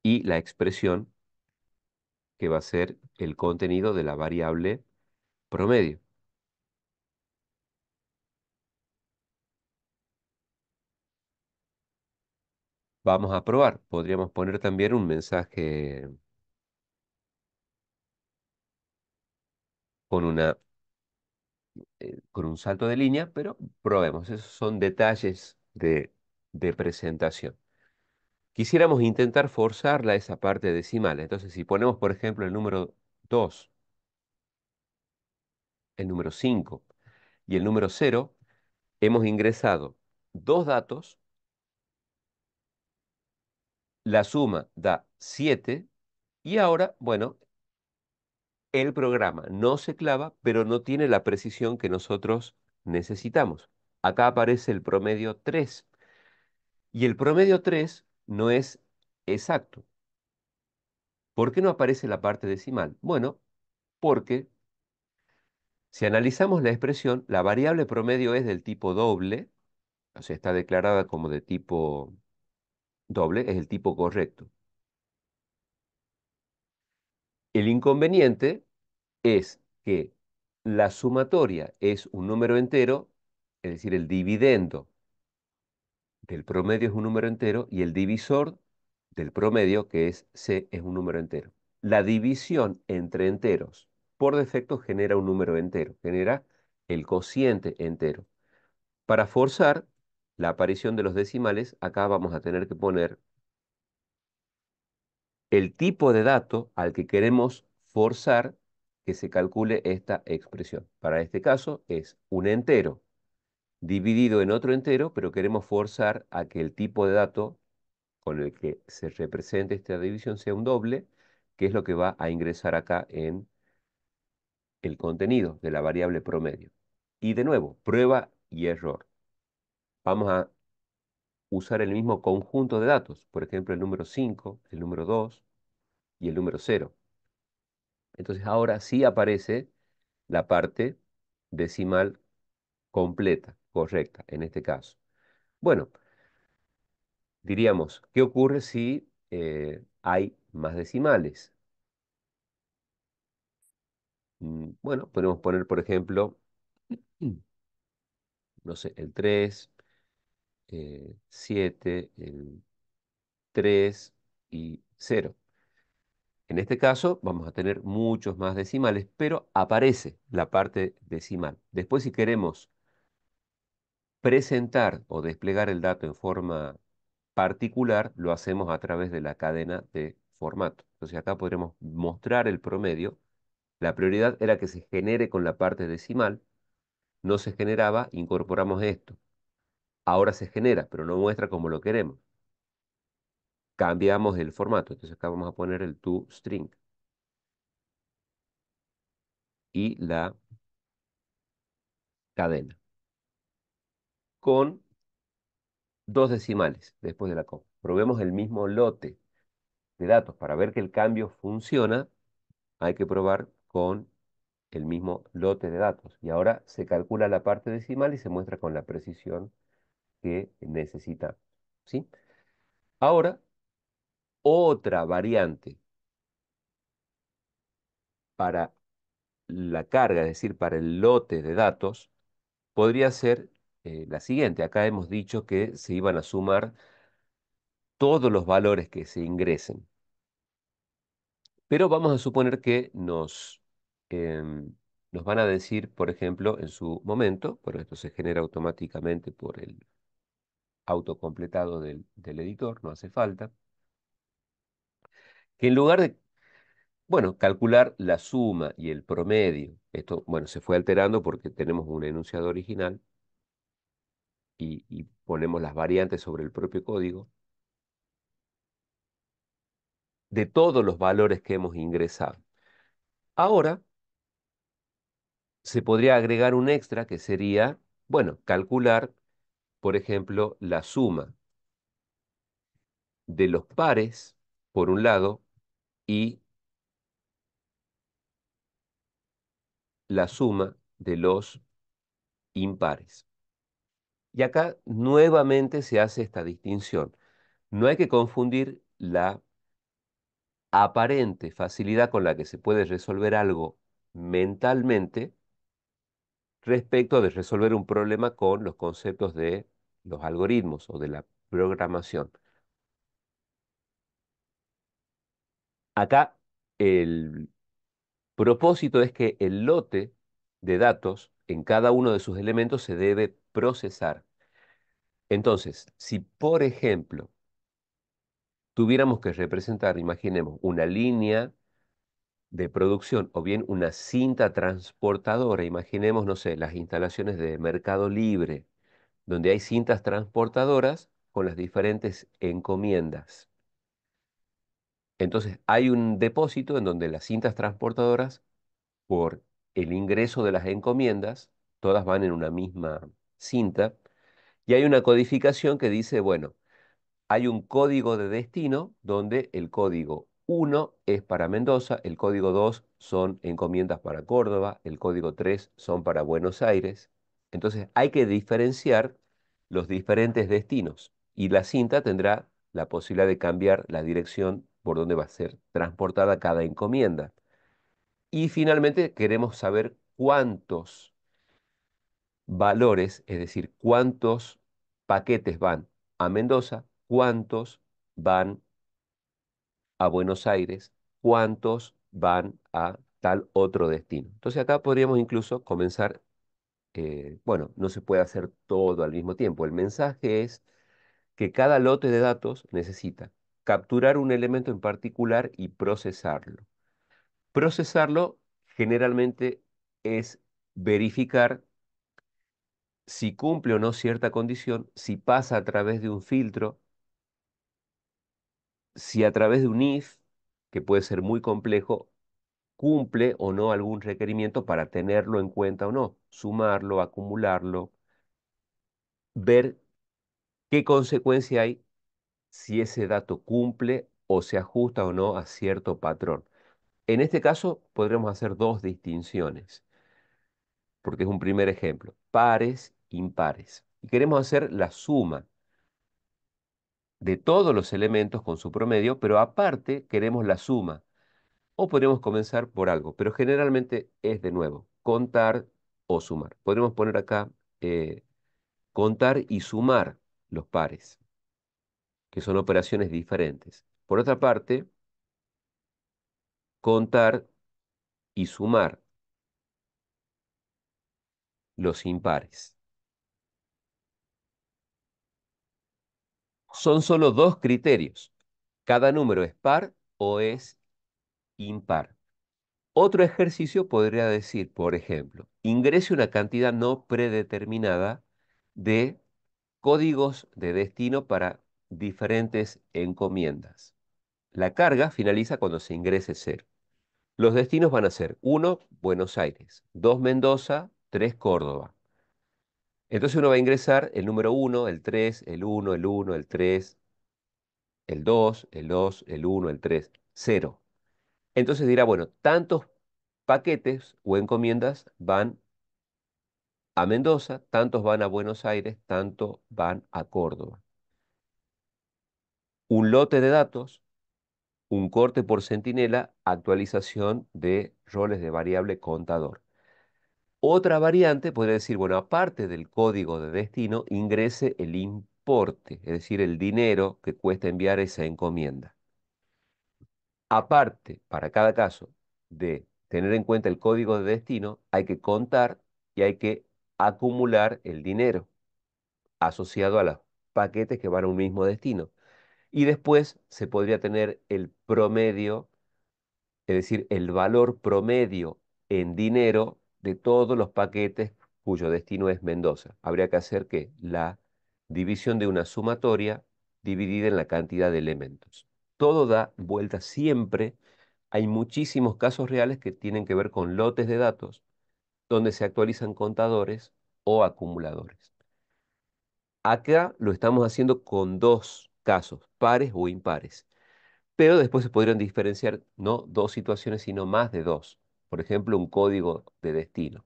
y la expresión que va a ser el contenido de la variable promedio. Vamos a probar. Podríamos poner también un mensaje con con un salto de línea, pero probemos. Esos son detalles de presentación. Quisiéramos intentar forzarla a esa parte decimal. Entonces, si ponemos, por ejemplo, el número 2, el número 5 y el número cero, hemos ingresado dos datos, la suma da 7 y ahora, bueno, el programa no se clava, pero no tiene la precisión que nosotros necesitamos. Acá aparece el promedio 3 y el promedio 3 no es exacto. ¿Por qué no aparece la parte decimal? Bueno, porque si analizamos la expresión, la variable promedio es del tipo doble, o sea, está declarada como de tipo doble, es el tipo correcto. El inconveniente es que la sumatoria es un número entero, es decir, el dividendo del promedio es un número entero y el divisor del promedio, que es C, es un número entero. La división entre enteros por defecto genera un número entero, genera el cociente entero. Para forzar la aparición de los decimales, acá vamos a tener que poner el tipo de dato al que queremos forzar que se calcule esta expresión. Para este caso es un entero dividido en otro entero, pero queremos forzar a que el tipo de dato con el que se represente esta división sea un doble, que es lo que va a ingresar acá en el contenido de la variable promedio. Y de nuevo, prueba y error. Vamos a usar el mismo conjunto de datos, por ejemplo, el número 5, el número 2 y el número cero. Entonces ahora sí aparece la parte decimal completa, correcta, en este caso. Bueno, diríamos, ¿qué ocurre si hay más decimales? Bueno, podemos poner, por ejemplo, no sé, el 3, 7, el 3 y cero. En este caso vamos a tener muchos más decimales, pero aparece la parte decimal. Después, si queremos presentar o desplegar el dato en forma particular, lo hacemos a través de la cadena de formato. Entonces acá podremos mostrar el promedio. La prioridad era que se genere con la parte decimal. No se generaba, incorporamos esto. Ahora se genera, pero no muestra como lo queremos. Cambiamos el formato. Entonces acá vamos a poner el toString y la cadena con dos decimales después de la coma. Probemos el mismo lote de datos para ver que el cambio funciona. Hay que probar con el mismo lote de datos. Y ahora se calcula la parte decimal y se muestra con la precisión que necesita. ¿Sí? Ahora, otra variante para la carga, es decir, para el lote de datos, podría ser la siguiente. Acá hemos dicho que se iban a sumar todos los valores que se ingresen. Pero vamos a suponer que nos van a decir, por ejemplo, en su momento, pero esto se genera automáticamente por el autocompletado del editor, no hace falta, que en lugar de, bueno, calcular la suma y el promedio, esto, bueno, se fue alterando porque tenemos un enunciado original y ponemos las variantes sobre el propio código, de todos los valores que hemos ingresado. Ahora se podría agregar un extra que sería, bueno, calcular, por ejemplo, la suma de los pares, por un lado, y la suma de los impares. Y acá nuevamente se hace esta distinción. No hay que confundir la aparente facilidad con la que se puede resolver algo mentalmente respecto de resolver un problema con los conceptos de los algoritmos o de la programación. Acá el propósito es que el lote de datos en cada uno de sus elementos se debe procesar. Entonces, si por ejemplo tuviéramos que representar, imaginemos, una línea de producción o bien una cinta transportadora, imaginemos, no sé, las instalaciones de Mercado Libre, donde hay cintas transportadoras con las diferentes encomiendas. Entonces, hay un depósito en donde las cintas transportadoras, por el ingreso de las encomiendas, todas van en una misma cinta, y hay una codificación que dice, bueno, hay un código de destino donde el código 1 es para Mendoza, el código 2 son encomiendas para Córdoba, el código 3 son para Buenos Aires. Entonces hay que diferenciar los diferentes destinos y la cinta tendrá la posibilidad de cambiar la dirección por donde va a ser transportada cada encomienda. Y finalmente queremos saber cuántos valores, es decir, cuántos paquetes van a Mendoza, cuántos van a Buenos Aires, cuántos van a tal otro destino. Entonces acá podríamos incluso comenzar, bueno, no se puede hacer todo al mismo tiempo. El mensaje es que cada lote de datos necesita capturar un elemento en particular y procesarlo. Procesarlo generalmente es verificar si cumple o no cierta condición, si pasa a través de un filtro, si a través de un if, que puede ser muy complejo, cumple o no algún requerimiento para tenerlo en cuenta o no, sumarlo, acumularlo, ver qué consecuencia hay si ese dato cumple o se ajusta o no a cierto patrón. En este caso podremos hacer dos distinciones, porque es un primer ejemplo, pares, impares. Y queremos hacer la suma de todos los elementos con su promedio, pero aparte queremos la suma. O podríamos comenzar por algo, pero generalmente es de nuevo, contar o sumar. Podríamos poner acá contar y sumar los pares, que son operaciones diferentes. Por otra parte, contar y sumar los impares. Son solo dos criterios. Cada número es par o es impar. Otro ejercicio podría decir, por ejemplo, ingrese una cantidad no predeterminada de códigos de destino para diferentes encomiendas. La carga finaliza cuando se ingrese cero. Los destinos van a ser 1, Buenos Aires, 2, Mendoza, 3, Córdoba. Entonces uno va a ingresar el número 1, el 3, el 1, el 1, el 3, el 2, el 2, el 1, el 3, 0. Entonces dirá, bueno, tantos paquetes o encomiendas van a Mendoza, tantos van a Buenos Aires, tantos van a Córdoba. Un lote de datos, un corte por centinela, actualización de roles de variable contador. Otra variante podría decir, bueno, aparte del código de destino, ingrese el importe, es decir, el dinero que cuesta enviar esa encomienda. Aparte, para cada caso de tener en cuenta el código de destino, hay que contar y hay que acumular el dinero asociado a los paquetes que van a un mismo destino. Y después se podría tener el promedio, es decir, el valor promedio en dinero de todos los paquetes cuyo destino es Mendoza. Habría que hacer que la división de una sumatoria dividida en la cantidad de elementos. Todo da vuelta siempre. Hay muchísimos casos reales que tienen que ver con lotes de datos donde se actualizan contadores o acumuladores. Acá lo estamos haciendo con dos casos, pares o impares. Pero después se podrían diferenciar no dos situaciones, sino más de dos. Por ejemplo, un código de destino.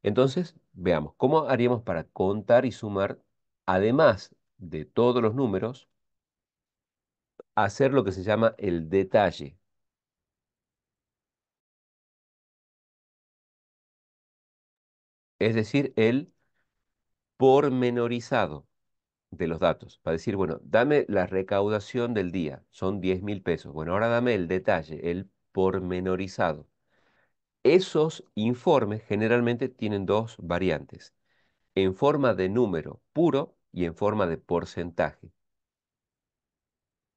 Entonces, veamos, ¿cómo haríamos para contar y sumar, además de todos los números, hacer lo que se llama el detalle? Es decir, el pormenorizado de los datos. Para decir, bueno, dame la recaudación del día, son 10.000 pesos. Bueno, ahora dame el detalle, el pormenorizado. Esos informes generalmente tienen dos variantes, en forma de número puro y en forma de porcentaje.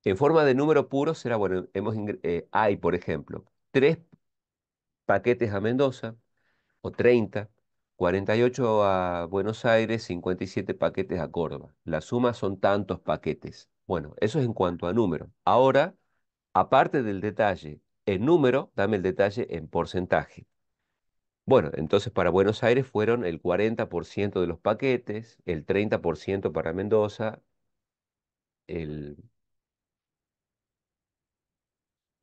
En forma de número puro será, bueno, hay, por ejemplo, 3 paquetes a Mendoza, o 30, 48 a Buenos Aires, 57 paquetes a Córdoba. La suma son tantos paquetes. Bueno, eso es en cuanto a número. Ahora, aparte del detalle en número, dame el detalle en porcentaje. Bueno, entonces para Buenos Aires fueron el 40% de los paquetes, el 30% para Mendoza, el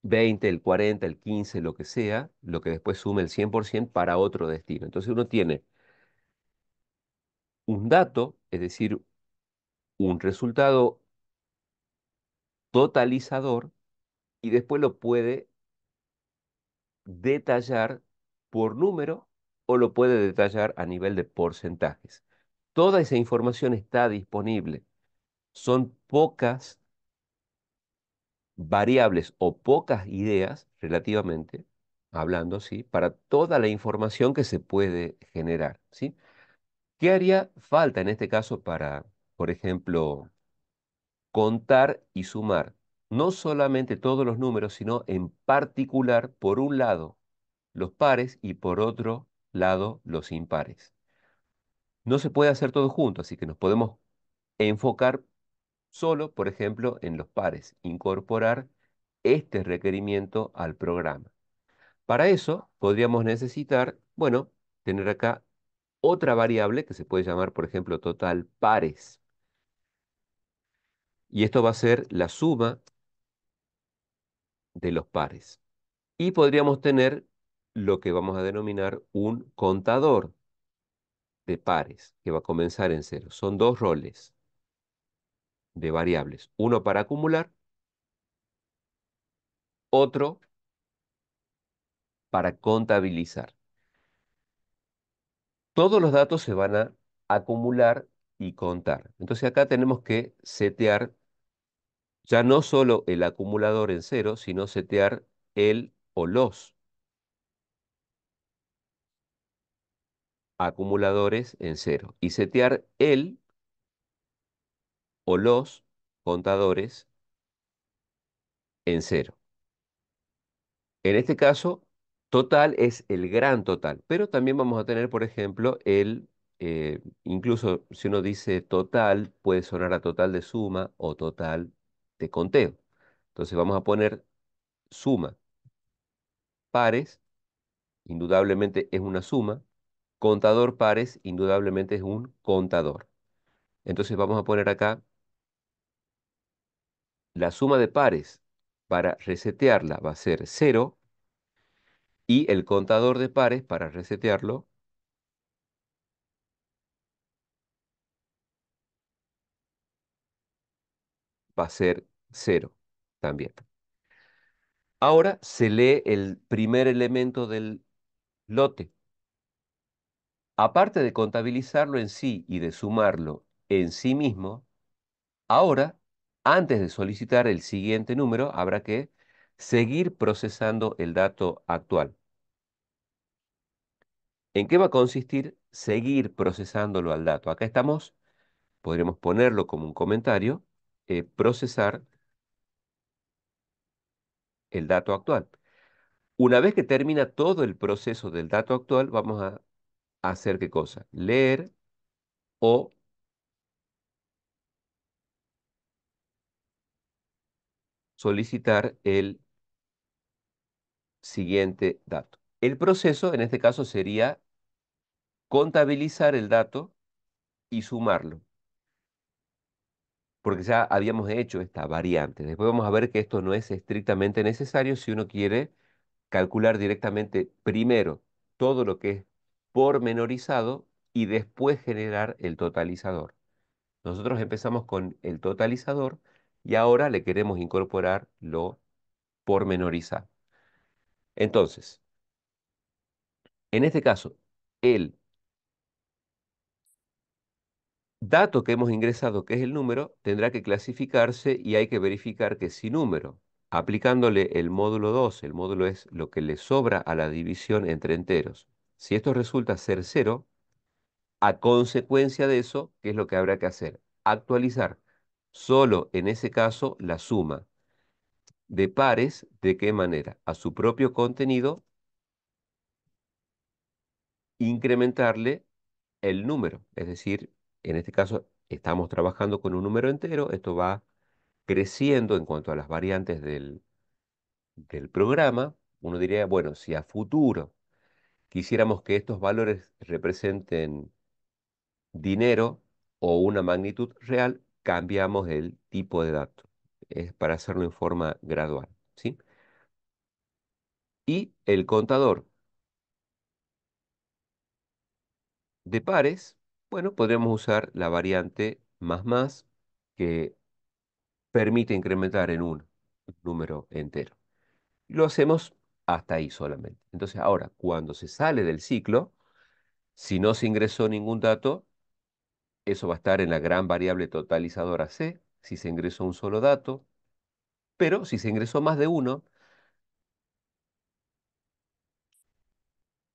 20, el 40, el 15, lo que sea, lo que después sume el 100% para otro destino. Entonces uno tiene un dato, es decir, un resultado totalizador y después lo puede detallar por número o lo puede detallar a nivel de porcentajes. Toda esa información está disponible. Son pocas variables o pocas ideas, relativamente hablando, ¿sí? Para toda la información que se puede generar, ¿sí? ¿Qué haría falta en este caso para, por ejemplo, contar y sumar? No solamente todos los números, sino en particular, por un lado, los pares y por otro lado, los impares. No se puede hacer todo junto, así que nos podemos enfocar solo, por ejemplo, en los pares, incorporar este requerimiento al programa. Para eso podríamos necesitar, bueno, tener acá otra variable que se puede llamar, por ejemplo, total pares. Y esto va a ser la suma de los pares. Y podríamos tener lo que vamos a denominar un contador de pares, que va a comenzar en cero. Son dos roles de variables, uno para acumular, otro para contabilizar. Todos los datos se van a acumular y contar. Entonces acá tenemos que setear ya no solo el acumulador en cero, sino setear el o los acumuladores en cero y setear el o los contadores en cero. En este caso, total es el gran total, pero también vamos a tener, por ejemplo, incluso si uno dice total, puede sonar a total de suma o total de conteo. Entonces vamos a poner suma pares, indudablemente es una suma, contador pares, indudablemente es un contador. Entonces vamos a poner acá la suma de pares para resetearla va a ser cero y el contador de pares para resetearlo va a ser cero también. Ahora se lee el primer elemento del lote. Aparte de contabilizarlo en sí y de sumarlo en sí mismo, ahora, antes de solicitar el siguiente número, habrá que seguir procesando el dato actual. ¿En qué va a consistir seguir procesándolo al dato? Acá estamos, podríamos ponerlo como un comentario, procesar el dato actual. Una vez que termina todo el proceso del dato actual, vamos a hacer qué cosa? Leer o solicitar el siguiente dato. El proceso en este caso sería contabilizar el dato y sumarlo, porque ya habíamos hecho esta variante. Después vamos a ver que esto no es estrictamente necesario si uno quiere calcular directamente primero todo lo que es pormenorizado y después generar el totalizador. Nosotros empezamos con el totalizador y ahora le queremos incorporar lo pormenorizado. Entonces, en este caso, el dato que hemos ingresado, que es el número, tendrá que clasificarse y hay que verificar que si número, aplicándole el módulo 2, el módulo es lo que le sobra a la división entre enteros. Si esto resulta ser cero, a consecuencia de eso, ¿qué es lo que habrá que hacer? Actualizar solo en ese caso la suma de pares. ¿De qué manera? A su propio contenido, incrementarle el número. Es decir, en este caso estamos trabajando con un número entero, esto va creciendo en cuanto a las variantes del programa. Uno diría, bueno, si a futuro quisiéramos que estos valores representen dinero o una magnitud real, cambiamos el tipo de dato. Es para hacerlo en forma gradual, ¿sí? Y el contador de pares, bueno, podríamos usar la variante más, que permite incrementar en un número entero. Lo hacemos hasta ahí solamente. Entonces, ahora, cuando se sale del ciclo, si no se ingresó ningún dato, eso va a estar en la gran variable totalizadora C, si se ingresó un solo dato, pero si se ingresó más de uno,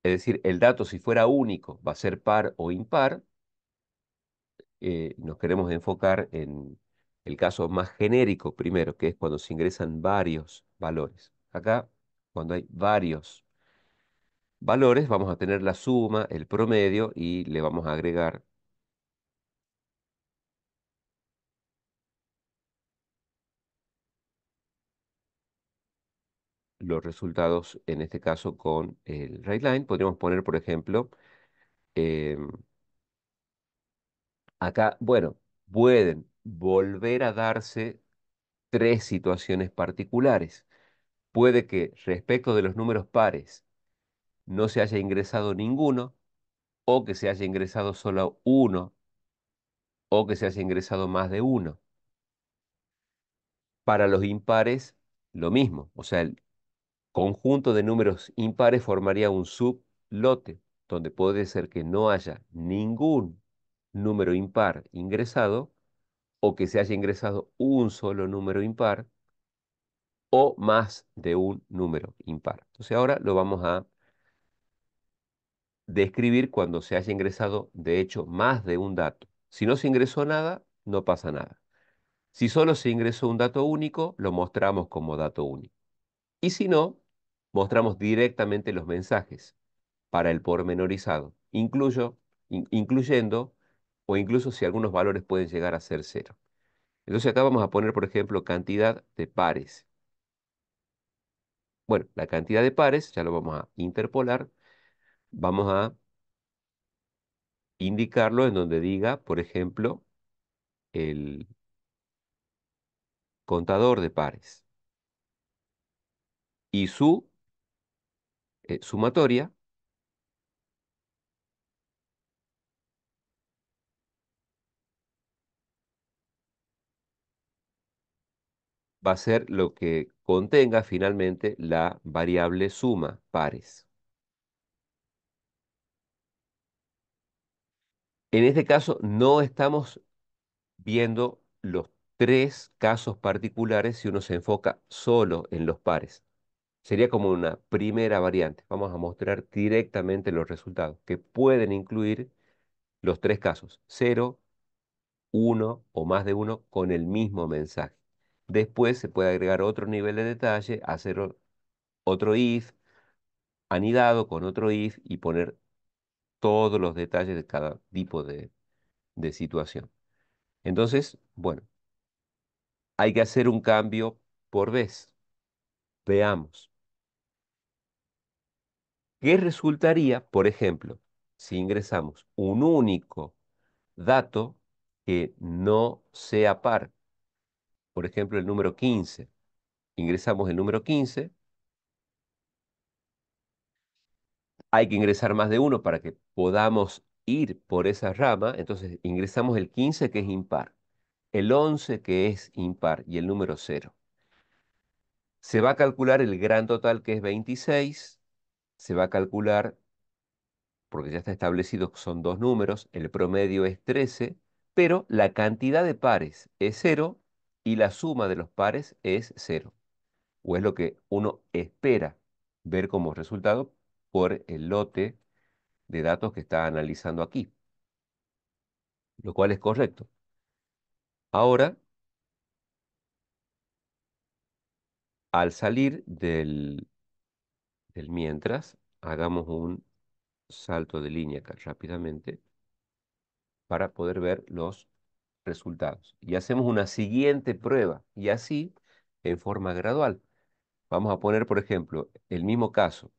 es decir, el dato si fuera único va a ser par o impar, nos queremos enfocar en el caso más genérico primero, que es cuando se ingresan varios valores. Acá, cuando hay varios valores, vamos a tener la suma, el promedio y le vamos a agregar los resultados, en este caso con el write-line. Podríamos poner, por ejemplo, em, acá, bueno, pueden volver a darse tres situaciones particulares. Puede que respecto de los números pares no se haya ingresado ninguno, o que se haya ingresado solo uno, o que se haya ingresado más de uno. Para los impares, lo mismo. O sea, el conjunto de números impares formaría un sublote, donde puede ser que no haya ningún número impar ingresado, o que se haya ingresado un solo número impar, o más de un número impar. Entonces ahora lo vamos a describir cuando se haya ingresado, de hecho, más de un dato. Si no se ingresó nada, no pasa nada. Si solo se ingresó un dato único, lo mostramos como dato único. Y si no, mostramos directamente los mensajes para el pormenorizado, incluyendo o incluso si algunos valores pueden llegar a ser cero. Entonces acá vamos a poner, por ejemplo, cantidad de pares. Bueno, la cantidad de pares ya lo vamos a interpolar. Vamos a indicarlo en donde diga, por ejemplo, el contador de pares. Y su sumatoria va a ser lo que contenga finalmente la variable suma pares. En este caso no estamos viendo los tres casos particulares si uno se enfoca solo en los pares. Sería como una primera variante. Vamos a mostrar directamente los resultados, que pueden incluir los tres casos, cero, uno o más de uno con el mismo mensaje. Después se puede agregar otro nivel de detalle, hacer otro if, anidado con otro if y poner todos los detalles de cada tipo de situación. Entonces, bueno, hay que hacer un cambio por vez. Veamos. ¿Qué resultaría, por ejemplo, si ingresamos un único dato que no sea par? Por ejemplo, el número 15. Ingresamos el número 15. Hay que ingresar más de uno para que podamos ir por esa rama. Entonces ingresamos el 15 que es impar, el 11 que es impar y el número cero. Se va a calcular el gran total que es 26. Se va a calcular, porque ya está establecido que son dos números, el promedio es 13, pero la cantidad de pares es cero y la suma de los pares es cero. O es lo que uno espera ver como resultado por el lote de datos que está analizando aquí, lo cual es correcto. Ahora, al salir del mientras, hagamos un salto de línea acá rápidamente para poder ver los resultados. Y hacemos una siguiente prueba y así en forma gradual. Vamos a poner, por ejemplo, el mismo caso,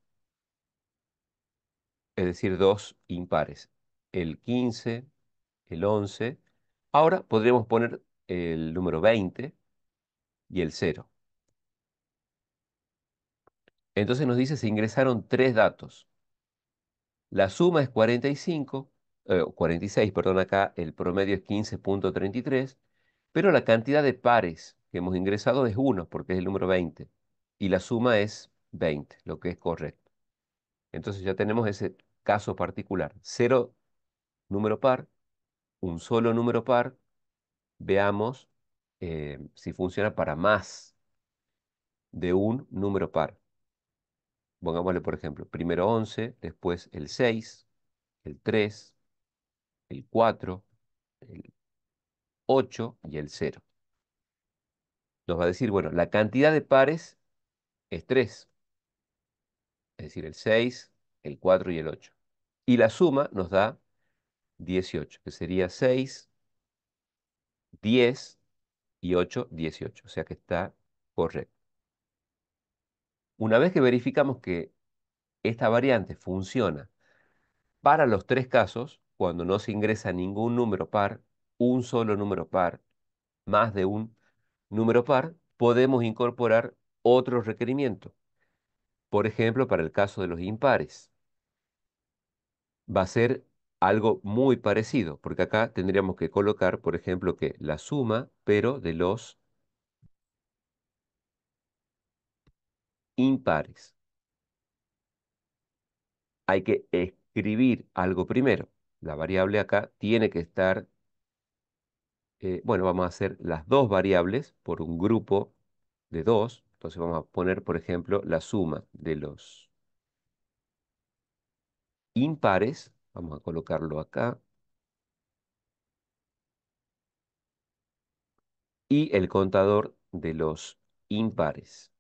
es decir, dos impares, el 15, el 11. Ahora podríamos poner el número 20 y el cero. Entonces nos dice se ingresaron tres datos. La suma es 45, 46, perdón, acá el promedio es 15,33, pero la cantidad de pares que hemos ingresado es 1, porque es el número 20, y la suma es 20, lo que es correcto. Entonces ya tenemos ese caso particular. Cero número par, un solo número par. Veamos si funciona para más de un número par. Pongámosle, por ejemplo, primero 11, después el 6, el 3, el 4, el 8 y el cero. Nos va a decir, bueno, la cantidad de pares es 3, es decir, el 6, el 4 y el 8. Y la suma nos da 18, que sería 6, 10 y 8, 18. O sea que está correcto. Una vez que verificamos que esta variante funciona para los tres casos, cuando no se ingresa ningún número par, un solo número par, más de un número par, podemos incorporar otro requerimiento. Por ejemplo, para el caso de los impares, va a ser algo muy parecido, porque acá tendríamos que colocar, por ejemplo, que la suma, pero de los impares. Hay que escribir algo primero. La variable acá tiene que estar, bueno, vamos a hacer las dos variables por un grupo de dos. Entonces vamos a poner, por ejemplo, la suma de los impares. Vamos a colocarlo acá. Y el contador de los impares.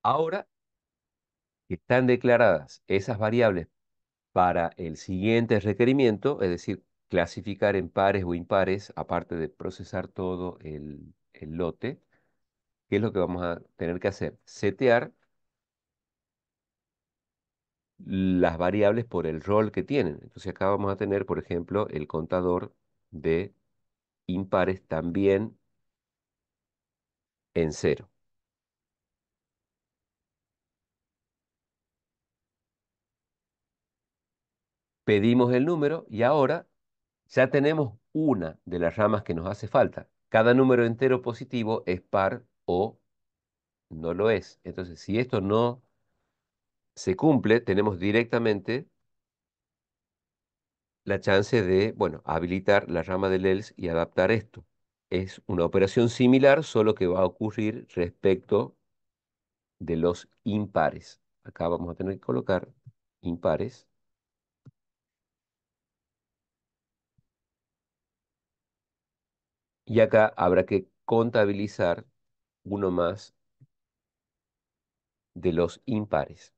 Ahora que están declaradas esas variables para el siguiente requerimiento, es decir, clasificar en pares o impares, aparte de procesar todo el lote, ¿qué es lo que vamos a tener que hacer? Setear las variables por el rol que tienen. Entonces acá vamos a tener, por ejemplo, el contador de impares también en cero. Pedimos el número y ahora ya tenemos una de las ramas que nos hace falta. Cada número entero positivo es par o no lo es. Entonces, si esto no se cumple, tenemos directamente la chance de, bueno, habilitar la rama del else y adaptar esto. Es una operación similar, solo que va a ocurrir respecto de los impares. Acá vamos a tener que colocar impares y acá habrá que contabilizar uno más de los impares.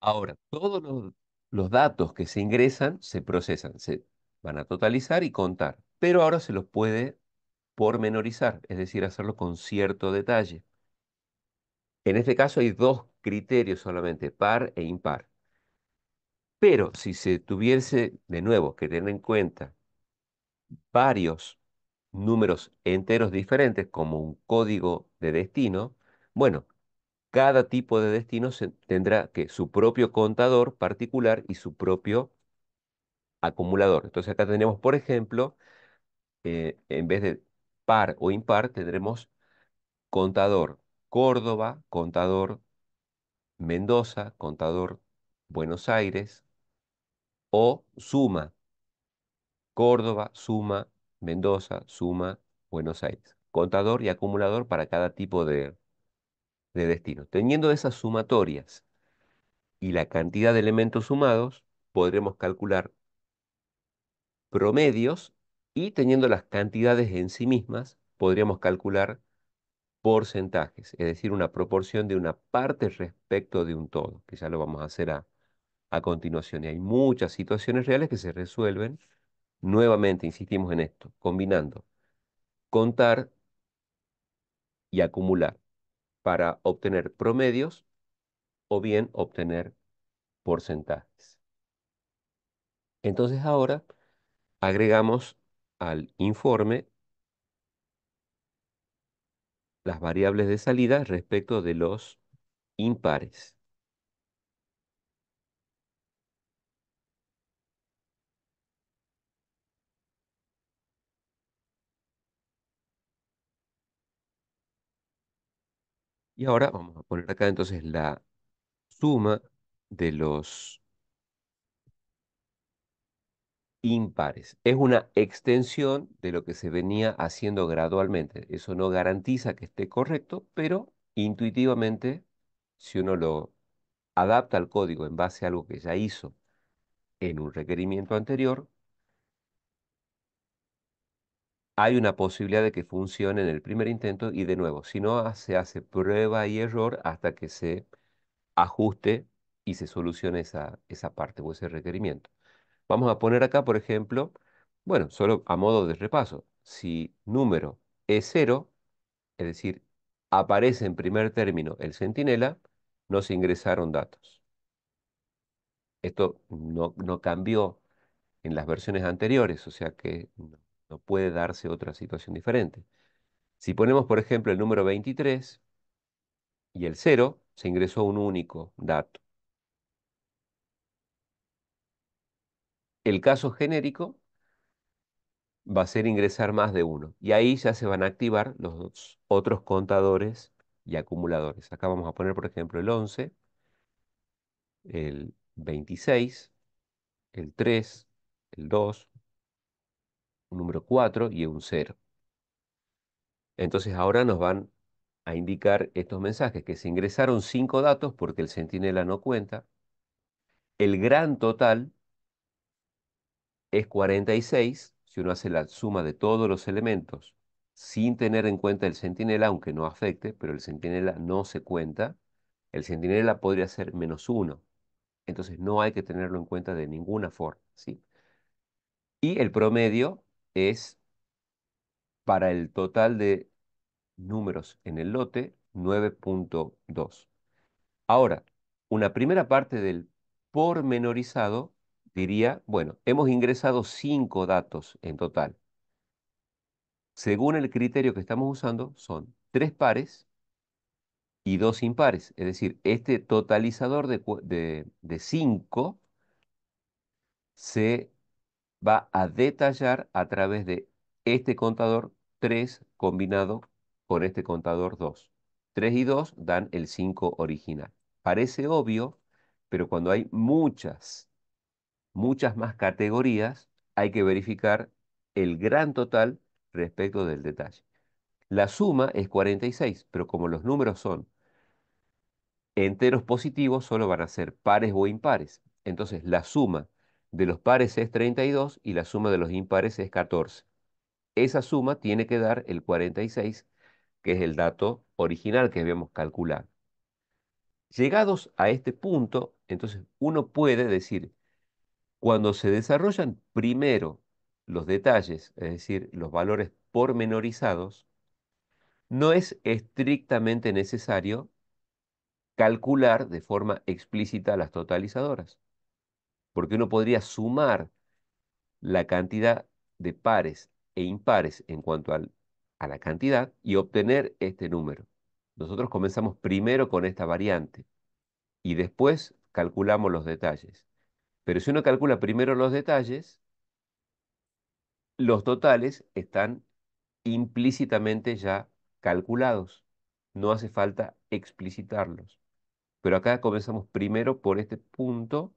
Ahora, todos los datos que se ingresan se procesan, se van a totalizar y contar, pero ahora se los puede pormenorizar, es decir, hacerlo con cierto detalle. En este caso hay dos criterios solamente, par e impar. Pero si se tuviese de nuevo que tener en cuenta varios números enteros diferentes como un código de destino, bueno, cada tipo de destino tendrá que su propio contador particular y su propio acumulador. Entonces acá tenemos, por ejemplo, en vez de par o impar, tendremos contador Córdoba, contador Mendoza, contador Buenos Aires o suma Córdoba, suma Mendoza, suma Buenos Aires. Contador y acumulador para cada tipo de destino. Teniendo esas sumatorias y la cantidad de elementos sumados, podremos calcular promedios y teniendo las cantidades en sí mismas, podríamos calcular porcentajes, es decir, una proporción de una parte respecto de un todo, que ya lo vamos a hacer a continuación. Y hay muchas situaciones reales que se resuelven, nuevamente insistimos en esto, combinando contar y acumular para obtener promedios o bien obtener porcentajes. Entonces ahora agregamos al informe las variables de salida respecto de los impares. Y ahora vamos a poner acá entonces la suma de los impares. Es una extensión de lo que se venía haciendo gradualmente. Eso no garantiza que esté correcto, pero intuitivamente, si uno lo adapta al código en base a algo que ya hizo en un requerimiento anterior, hay una posibilidad de que funcione en el primer intento y de nuevo, si no, se hace prueba y error hasta que se ajuste y se solucione esa parte o ese requerimiento. Vamos a poner acá, por ejemplo, bueno, solo a modo de repaso, si número es cero, es decir, aparece en primer término el centinela, no se ingresaron datos. Esto no cambió en las versiones anteriores, o sea que no puede darse otra situación diferente. Si ponemos, por ejemplo, el número 23 y el cero, se ingresó un único dato. El caso genérico va a ser ingresar más de uno. Y ahí ya se van a activar los otros contadores y acumuladores. Acá vamos a poner, por ejemplo, el 11, el 26, el 3, el 2, un número 4 y un cero. Entonces ahora nos van a indicar estos mensajes que se ingresaron 5 datos porque el centinela no cuenta. El gran total es 46 si uno hace la suma de todos los elementos sin tener en cuenta el centinela, aunque no afecte, pero el centinela no se cuenta. El centinela podría ser -1, entonces no hay que tenerlo en cuenta de ninguna forma, ¿sí? Y el promedio es para el total de números en el lote 9,2. Ahora, una primera parte del pormenorizado diría, bueno, hemos ingresado 5 datos en total. Según el criterio que estamos usando, son 3 pares y 2 impares. Es decir, este totalizador de 5 se va a detallar a través de este contador 3 combinado con este contador 2. 3 y 2 dan el 5 original. Parece obvio, pero cuando hay muchas más categorías, hay que verificar el gran total respecto del detalle. La suma es 46, pero como los números son enteros positivos, solo van a ser pares o impares. Entonces, la suma de los pares es 32 y la suma de los impares es 14. Esa suma tiene que dar el 46, que es el dato original que habíamos calculado. Llegados a este punto, entonces uno puede decir, cuando se desarrollan primero los detalles, es decir, los valores pormenorizados, no es estrictamente necesario calcular de forma explícita las totalizadoras, porque uno podría sumar la cantidad de pares e impares en cuanto a la cantidad y obtener este número. Nosotros comenzamos primero con esta variante y después calculamos los detalles. Pero si uno calcula primero los detalles, los totales están implícitamente ya calculados. No hace falta explicitarlos. Pero acá comenzamos primero por este punto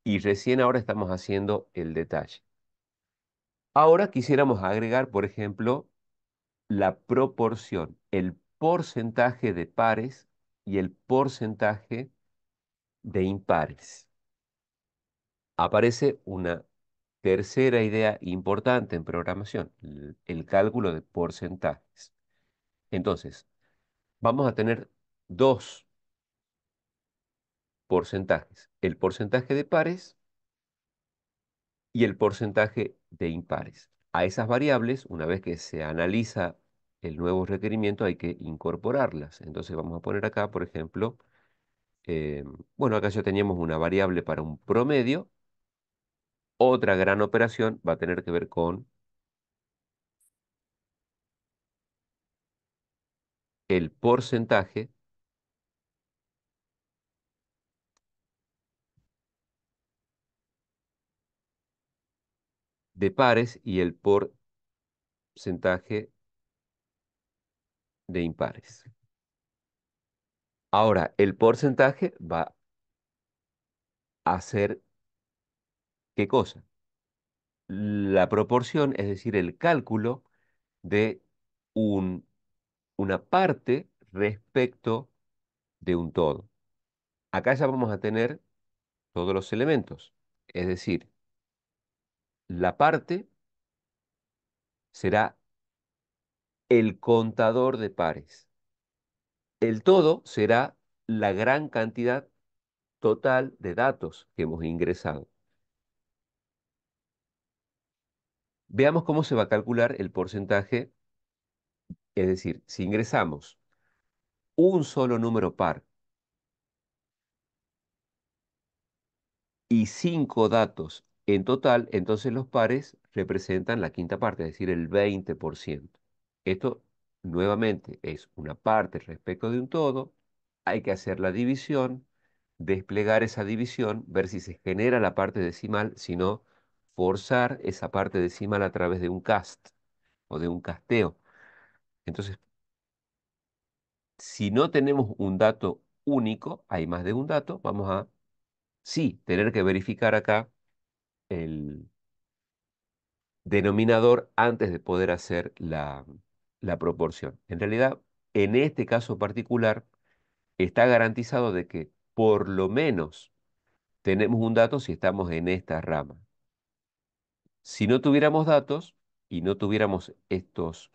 y recién ahora estamos haciendo el detalle. Ahora quisiéramos agregar, por ejemplo, la proporción, el porcentaje de pares y el porcentaje de impares. Aparece una tercera idea importante en programación, el cálculo de porcentajes. Entonces, vamos a tener dos porcentajes, el porcentaje de pares y el porcentaje de impares. A esas variables, una vez que se analiza el nuevo requerimiento, hay que incorporarlas. Entonces vamos a poner acá, por ejemplo, eh, bueno, acá ya teníamos una variable para un promedio. Otra gran operación va a tener que ver con el porcentaje de pares y el porcentaje de impares. Ahora, el porcentaje va a ser ¿qué cosa? La proporción, es decir, el cálculo de un, una parte respecto de un todo. Acá ya vamos a tener todos los elementos, es decir, la parte será el contador de pares. El todo será la gran cantidad total de datos que hemos ingresado. Veamos cómo se va a calcular el porcentaje, es decir, si ingresamos un solo número par y 5 datos en total, entonces los pares representan la quinta parte, es decir, el 20%. Esto nuevamente es una parte respecto de un todo, hay que hacer la división, desplegar esa división, ver si se genera la parte decimal, si no, forzar esa parte decimal a través de un cast o de un casteo. Entonces, si no tenemos un dato único, hay más de un dato, vamos a, sí, tener que verificar acá el denominador antes de poder hacer la proporción. En realidad, en este caso particular, está garantizado de que por lo menos tenemos un dato si estamos en esta rama. Si no tuviéramos datos y no tuviéramos estos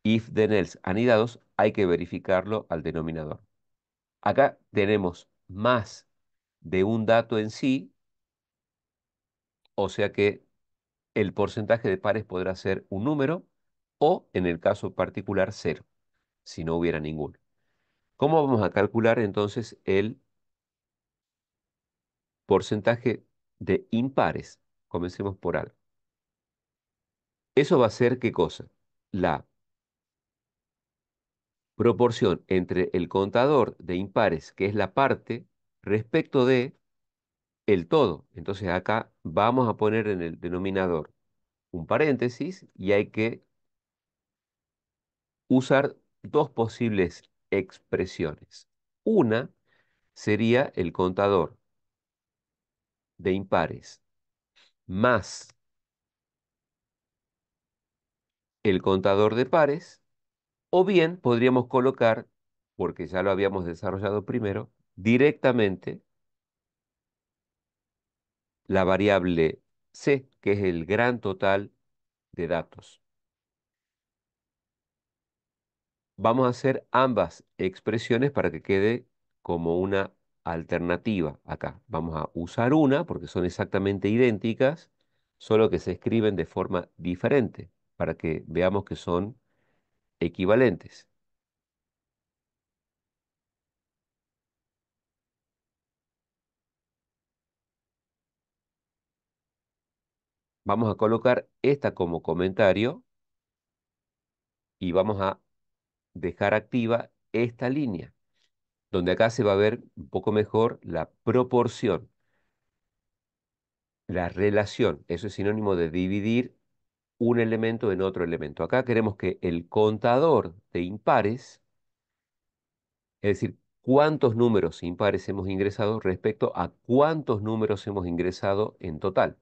if, then, else anidados, hay que verificarlo al denominador. Acá tenemos más de un dato en sí, o sea que el porcentaje de pares podrá ser un número o, en el caso particular, cero, si no hubiera ninguno. ¿Cómo vamos a calcular entonces el porcentaje de impares? Comencemos por algo. Eso va a ser ¿qué cosa? La proporción entre el contador de impares, que es la parte, respecto de el todo. Entonces acá vamos a poner en el denominador un paréntesis y hay que usar dos posibles expresiones. Una sería el contador de impares más el contador de pares, o bien podríamos colocar, porque ya lo habíamos desarrollado primero, directamente la variable C, que es el gran total de datos. Vamos a hacer ambas expresiones para que quede como una alternativa acá. Vamos a usar una porque son exactamente idénticas, solo que se escriben de forma diferente para que veamos que son equivalentes. Vamos a colocar esta como comentario y vamos a dejar activa esta línea, donde acá se va a ver un poco mejor la proporción, la relación. Eso es sinónimo de dividir un elemento en otro elemento. Acá queremos que el contador de impares, es decir, cuántos números impares hemos ingresado respecto a cuántos números hemos ingresado en total.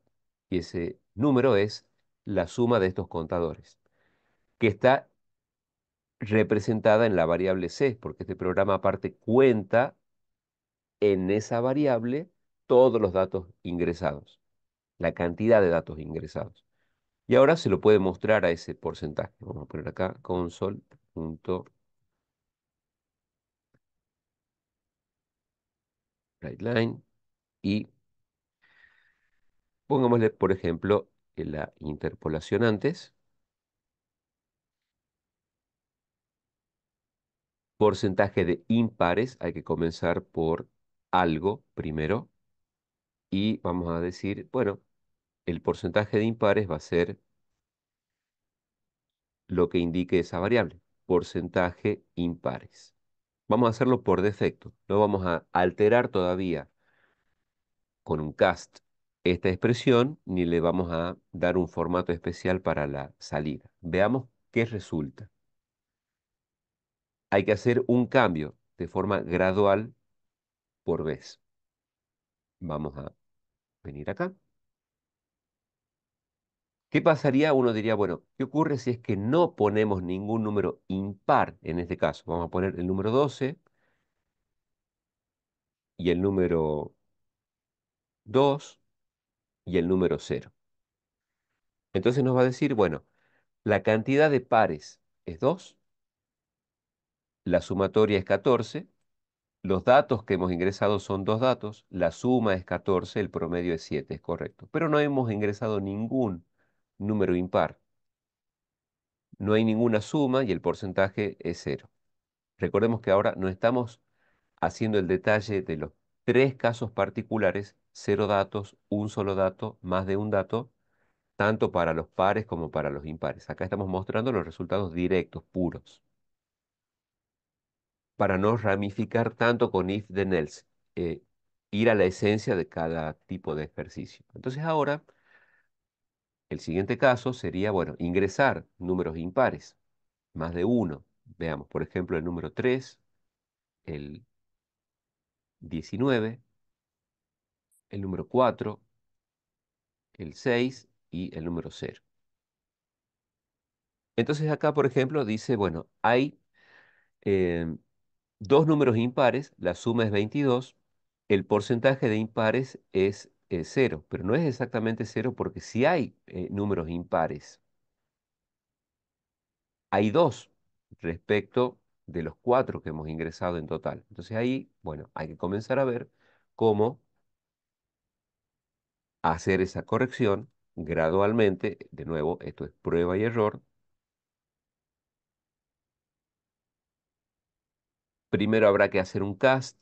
Y ese número es la suma de estos contadores, que está representada en la variable C, porque este programa aparte cuenta en esa variable todos los datos ingresados, la cantidad de datos ingresados. Y ahora se lo puede mostrar a ese porcentaje. Vamos a poner acá console.writeLine y pongámosle, por ejemplo, en la interpolación antes, porcentaje de impares, hay que comenzar por algo primero y vamos a decir, bueno, el porcentaje de impares va a ser lo que indique esa variable, porcentaje impares. Vamos a hacerlo por defecto, no vamos a alterar todavía con un cast esta expresión, ni le vamos a dar un formato especial para la salida. Veamos qué resulta. Hay que hacer un cambio de forma gradual por vez. Vamos a venir acá. ¿Qué pasaría? Uno diría, bueno, ¿qué ocurre si es que no ponemos ningún número impar en este caso? Vamos a poner el número 12 y el número 2 y el número 0. Entonces nos va a decir, bueno, la cantidad de pares es 2, la sumatoria es 14, los datos que hemos ingresado son dos datos, la suma es 14, el promedio es 7, es correcto. Pero no hemos ingresado ningún número impar. No hay ninguna suma y el porcentaje es 0. Recordemos que ahora no estamos haciendo el detalle de los tres casos particulares, 0 datos, un solo dato, más de un dato, tanto para los pares como para los impares. Acá estamos mostrando los resultados directos, puros, para no ramificar tanto con if, then, else, ir a la esencia de cada tipo de ejercicio. Entonces ahora El siguiente caso sería, bueno, ingresar números impares, más de uno. Veamos, por ejemplo, el número 3, el 19, el número 4, el 6 y el número 0. Entonces acá, por ejemplo, dice, bueno, hay eh, dos números impares, la suma es 22, el porcentaje de impares es 0, pero no es exactamente 0 porque si hay números impares, hay dos respecto de los cuatro que hemos ingresado en total. Entonces ahí, bueno, hay que comenzar a ver cómo hacer esa corrección gradualmente. De nuevo, esto es prueba y error. Primero habrá que hacer un cast,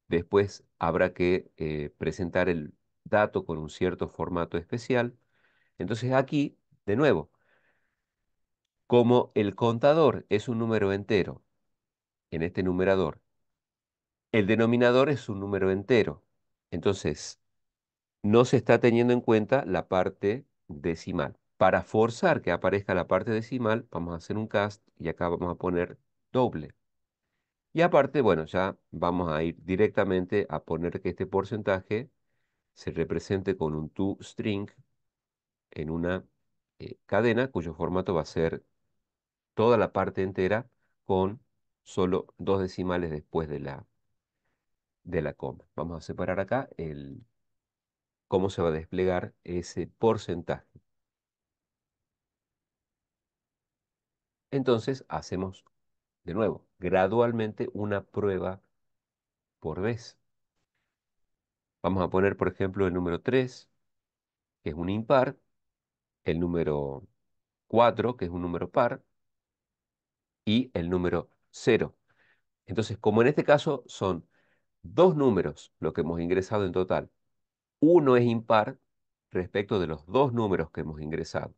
después habrá que presentar el dato con un cierto formato especial. Entonces aquí, de nuevo, como el contador es un número entero en este numerador, el denominador es un número entero. Entonces, no se está teniendo en cuenta la parte decimal. Para forzar que aparezca la parte decimal, vamos a hacer un cast y acá vamos a poner doble. Y aparte, bueno, ya vamos a ir directamente a poner que este porcentaje se represente con un toString en una cadena cuyo formato va a ser toda la parte entera con solo dos decimales después de la coma. Vamos a separar acá cómo se va a desplegar ese porcentaje. Entonces hacemos de nuevo gradualmente una prueba por vez. Vamos a poner, por ejemplo, el número 3, que es un impar, el número 4, que es un número par, y el número 0. Entonces, como en este caso son dos números lo que hemos ingresado en total, uno es impar respecto de los dos números que hemos ingresado.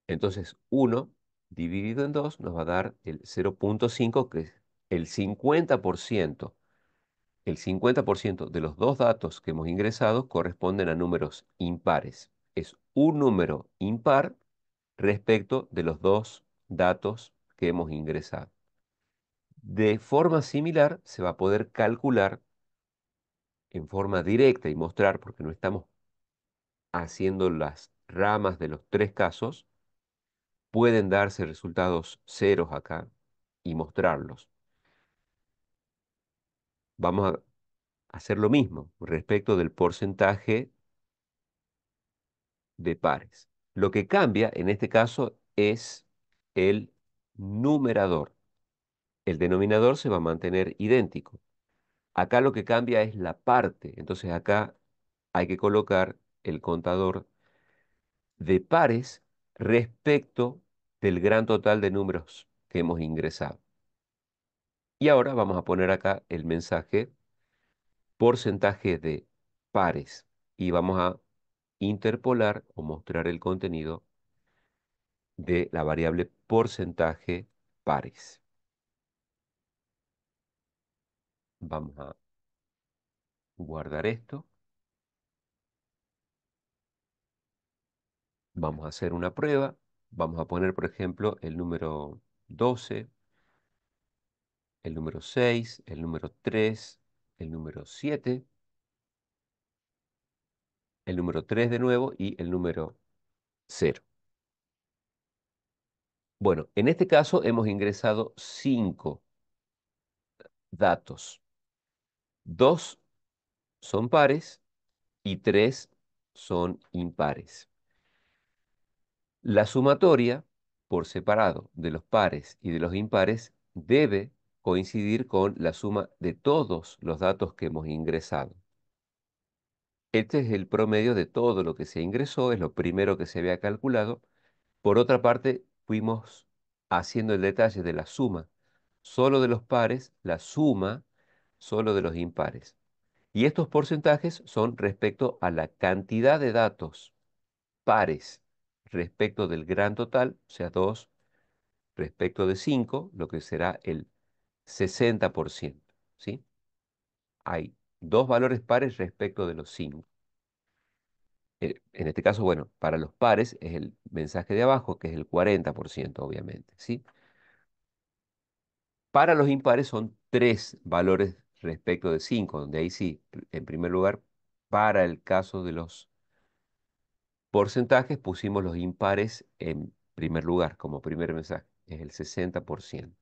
Entonces, uno dividido en 2 nos va a dar el 0,5, que es el 50%. El 50% de los dos datos que hemos ingresado corresponden a números impares. Es un número impar respecto de los dos datos que hemos ingresado. De forma similar, se va a poder calcular en forma directa y mostrar, porque no estamos haciendo las ramas de los tres casos, pueden darse resultados ceros acá y mostrarlos. Vamos a hacer lo mismo respecto del porcentaje de pares. Lo que cambia en este caso es el numerador. El denominador se va a mantener idéntico. Acá lo que cambia es la parte. Entonces acá hay que colocar el contador de pares respecto del gran total de números que hemos ingresado. Y ahora vamos a poner acá el mensaje porcentaje de pares y vamos a interpolar o mostrar el contenido de la variable porcentaje pares. Vamos a guardar esto. Vamos a hacer una prueba. Vamos a poner, por ejemplo, el número 12, el número 6, el número 3, el número 7, el número 3 de nuevo y el número 0. Bueno, en este caso hemos ingresado 5 datos. 2 son pares y 3 son impares. La sumatoria, por separado, de los pares y de los impares debe coincidir con la suma de todos los datos que hemos ingresado. Este es el promedio de todo lo que se ingresó, es lo primero que se había calculado. Por otra parte, fuimos haciendo el detalle de la suma solo de los pares, la suma solo de los impares. Y estos porcentajes son respecto a la cantidad de datos pares respecto del gran total, o sea, 2 respecto de 5, lo que será el 60%, ¿sí? Hay dos valores pares respecto de los 5. En este caso, bueno, para los pares es el mensaje de abajo, que es el 40%, obviamente, ¿sí? Para los impares son tres valores respecto de 5, donde ahí sí, en primer lugar, para el caso de los porcentajes pusimos los impares en primer lugar, como primer mensaje, es el 60%.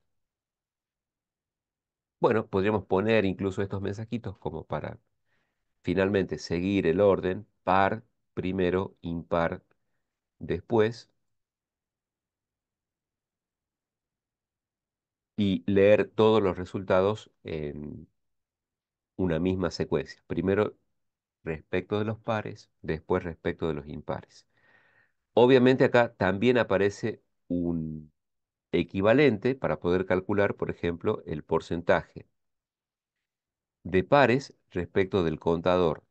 Bueno, podríamos poner incluso estos mensajitos como para finalmente seguir el orden, par primero, impar después, y leer todos los resultados en una misma secuencia. Primero respecto de los pares, después respecto de los impares. Obviamente acá también aparece un equivalente para poder calcular, por ejemplo, el porcentaje de pares respecto del contador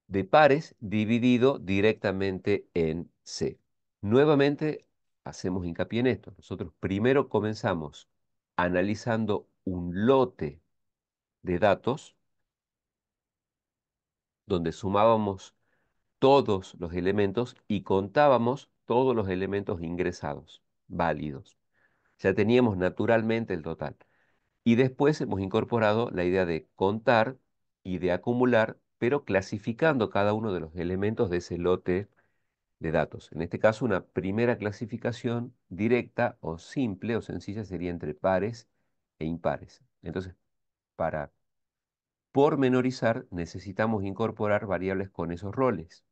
de pares dividido directamente en C. Nuevamente hacemos hincapié en esto. Nosotros primero comenzamos analizando un lote de datos donde sumábamos todos los elementos y contábamos todos los elementos ingresados, válidos. Ya teníamos naturalmente el total. Y después hemos incorporado la idea de contar y de acumular, pero clasificando cada uno de los elementos de ese lote de datos. En este caso, una primera clasificación directa o simple o sencilla sería entre pares e impares. Entonces, para pormenorizar, necesitamos incorporar variables con esos roles.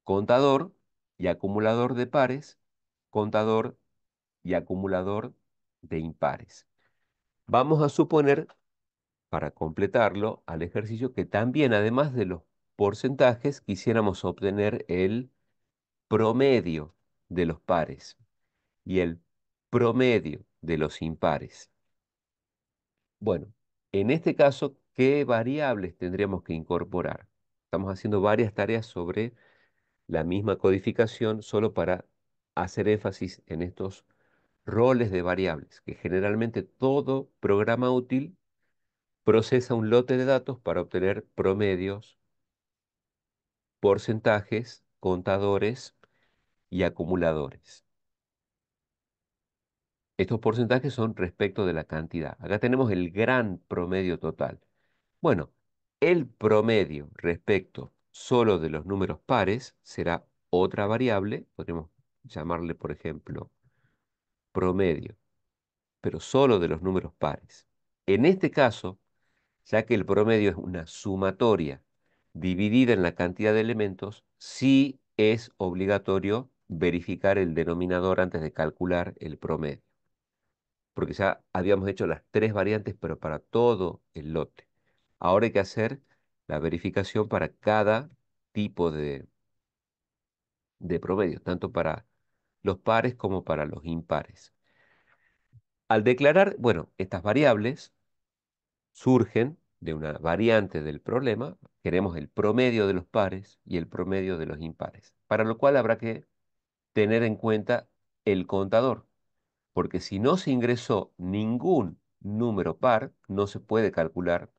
Contador y acumulador de pares, contador y acumulador de impares. Vamos a suponer, para completarlo al ejercicio, que también, además de los porcentajes, quisiéramos obtener el promedio de los pares y el promedio de los impares. Bueno, en este caso, ¿qué variables tendríamos que incorporar? Estamos haciendo varias tareas sobre la misma codificación solo para hacer énfasis en estos roles de variables, que generalmente todo programa útil procesa un lote de datos para obtener promedios, porcentajes, contadores y acumuladores. Estos porcentajes son respecto de la cantidad. Acá tenemos el gran promedio total. Bueno, el promedio respecto solo de los números pares será otra variable. Podríamos llamarle, por ejemplo, promedio, pero solo de los números pares. En este caso, ya que el promedio es una sumatoria dividida en la cantidad de elementos, sí es obligatorio verificar el denominador antes de calcular el promedio, porque ya habíamos hecho las tres variantes, pero para todo el lote. Ahora hay que hacer la verificación para cada tipo de promedio, tanto para los pares como para los impares. Al declarar, bueno, estas variables surgen de una variante del problema. Queremos el promedio de los pares y el promedio de los impares, para lo cual habrá que tener en cuenta el contador, porque si no se ingresó ningún número par, no se puede calcular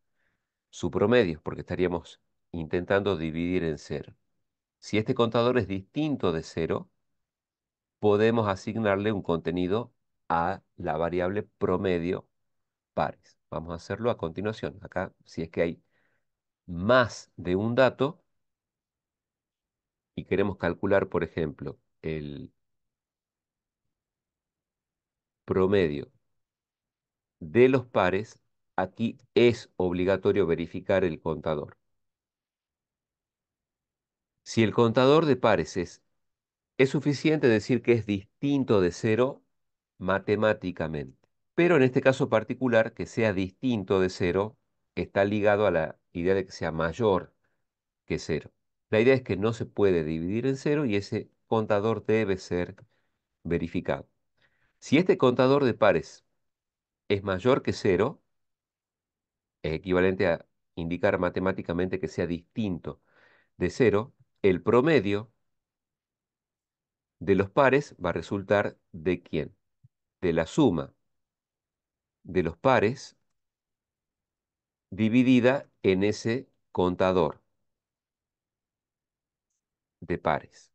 su promedio, porque estaríamos intentando dividir en cero. Si este contador es distinto de cero, podemos asignarle un contenido a la variable promedio pares. Vamos a hacerlo a continuación. Acá, si es que hay más de un dato y queremos calcular, por ejemplo, el promedio de los pares, aquí es obligatorio verificar el contador. Si el contador de pares es suficiente decir que es distinto de cero matemáticamente. Pero en este caso particular, que sea distinto de cero está ligado a la idea de que sea mayor que cero. La idea es que no se puede dividir en cero y ese contador debe ser verificado. Si este contador de pares es mayor que cero, es equivalente a indicar matemáticamente que sea distinto de cero, el promedio de los pares va a resultar ¿de quién? De la suma de los pares dividida en ese contador de pares.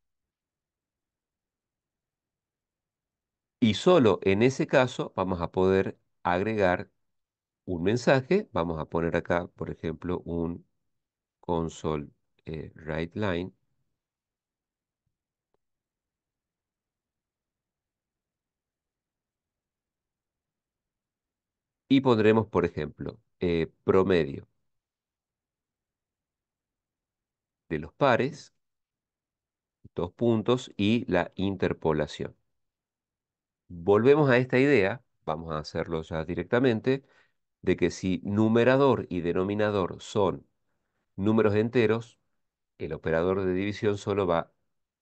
Y solo en ese caso vamos a poder agregar un mensaje. Write a poner acá, por ejemplo, un console write line. Y pondremos, por ejemplo, promedio de los pares, dos puntos, y la interpolación. Volvemos a esta idea, vamos a hacerlo ya directamente, de que si numerador y denominador son números enteros, el operador de división solo va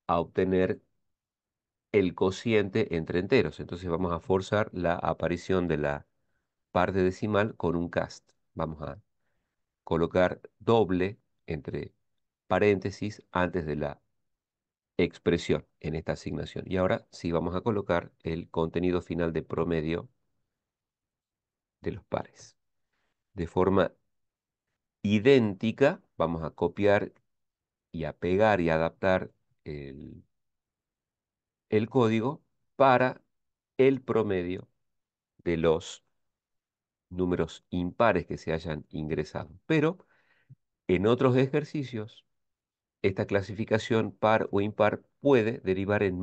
a obtener el cociente entre enteros. Entonces vamos a forzar la aparición de la parte decimal con un cast. Vamos a colocar doble entre paréntesis antes de la expresión en esta asignación. Y ahora sí vamos a colocar el contenido final de promedio de los pares. De forma idéntica, vamos a copiar y a pegar y adaptar el, el código para el promedio de los números impares que se hayan ingresado. Pero en otros ejercicios, esta clasificación par o impar puede derivar en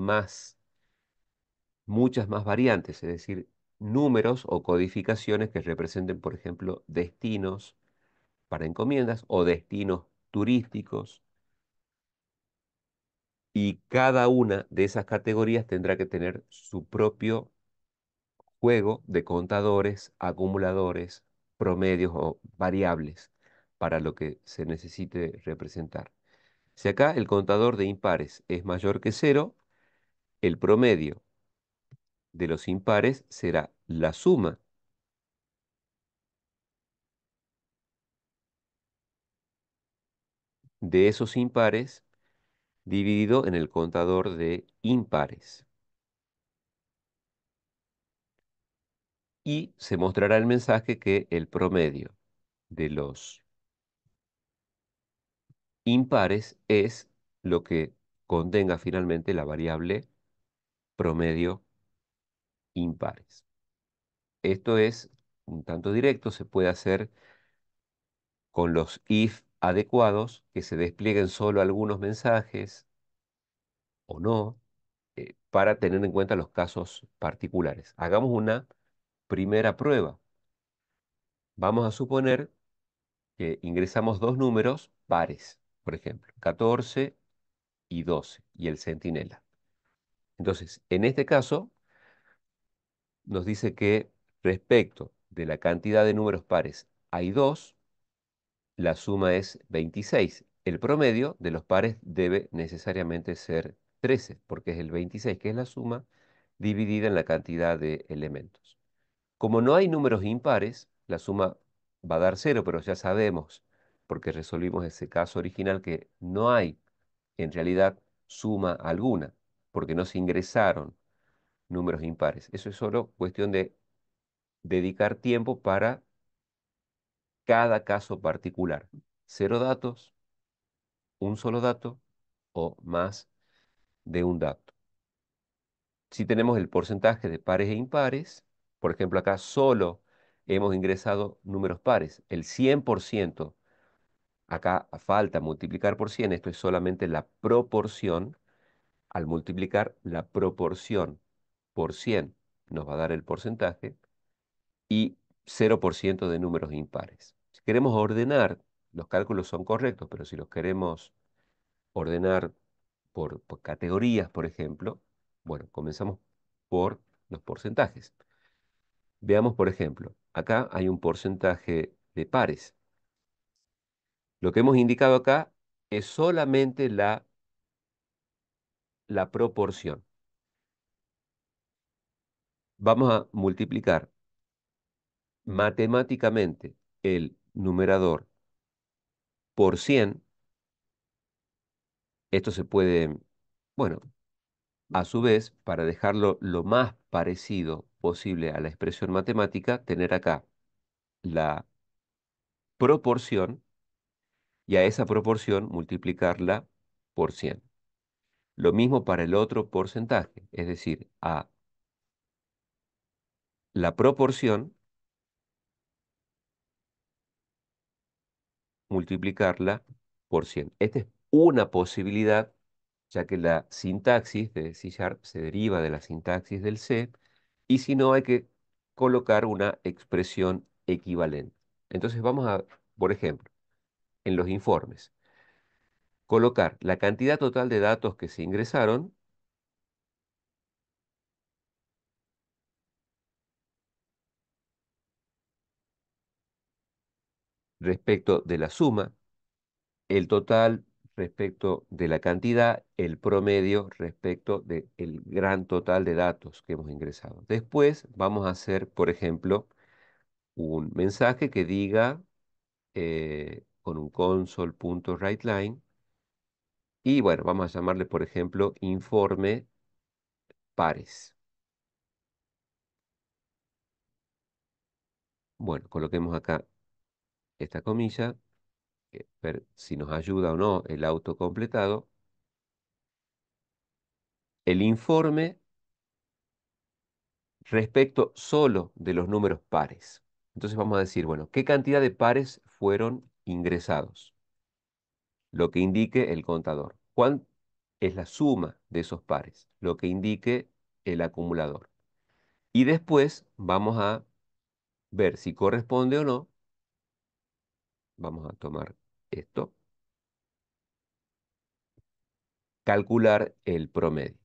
muchas más variantes, es decir, números o codificaciones que representen, por ejemplo, destinos para encomiendas o destinos turísticos. Y cada una de esas categorías tendrá que tener su propio juego de contadores, acumuladores, promedios o variables para lo que se necesite representar. Si acá el contador de impares es mayor que cero, el promedio de los impares será la suma de esos impares dividido en el contador de impares. Y se mostrará el mensaje que el promedio de los impares es lo que contenga finalmente la variable promedio impares. Esto es un tanto directo, se puede hacer con los if adecuados, que se desplieguen solo algunos mensajes o no, para tener en cuenta los casos particulares. Hagamos una primera prueba. Vamos a suponer que ingresamos dos números pares, por ejemplo, 14 y 12, y el centinela. Entonces, en este caso, nos dice que respecto de la cantidad de números pares hay dos, la suma es 26. El promedio de los pares debe necesariamente ser 13, porque es el 26, que es la suma dividida en la cantidad de elementos. Como no hay números impares, la suma va a dar cero, pero ya sabemos, porque resolvimos ese caso original, que no hay en realidad suma alguna, porque no se ingresaron números impares. Eso es solo cuestión de dedicar tiempo para cada caso particular. Cero datos, un solo dato o más de un dato. Si tenemos el porcentaje de pares e impares, por ejemplo, acá solo hemos ingresado números pares. El 100%, acá falta multiplicar por 100, esto es solamente la proporción. Al multiplicar la proporción por 100 nos va a dar el porcentaje, y 0% de números impares. Si queremos ordenar, los cálculos son correctos, pero si los queremos ordenar por categorías, por ejemplo, bueno, comenzamos por los porcentajes. Veamos, por ejemplo, acá hay un porcentaje de pares. Lo que hemos indicado acá es solamente la proporción. Vamos a multiplicar matemáticamente el numerador por 100. Esto se puede, bueno, a su vez, para dejarlo lo más parecido posible a la expresión matemática, tener acá la proporción y a esa proporción multiplicarla por 100. Lo mismo para el otro porcentaje, es decir, a la proporción multiplicarla por 100. Esta es una posibilidad, ya que la sintaxis de C# se deriva de la sintaxis del C, y si no hay que colocar una expresión equivalente. Entonces vamos a, por ejemplo, en los informes, colocar la cantidad total de datos que se ingresaron respecto de la suma, el total respecto de la cantidad, el promedio respecto del gran total de datos que hemos ingresado. Después vamos a hacer, por ejemplo, un mensaje que diga con un console.writeLine y bueno, vamos a llamarle, por ejemplo, informe pares. Bueno, coloquemos acá esta comilla, ver si nos ayuda o no el autocompletado. El informe respecto solo de los números pares. Entonces vamos a decir, bueno, ¿qué cantidad de pares fueron ingresados? Lo que indique el contador. ¿Cuál es la suma de esos pares? Lo que indique el acumulador. Y después vamos a ver si corresponde o no. Vamos a tomar esto, calcular el promedio.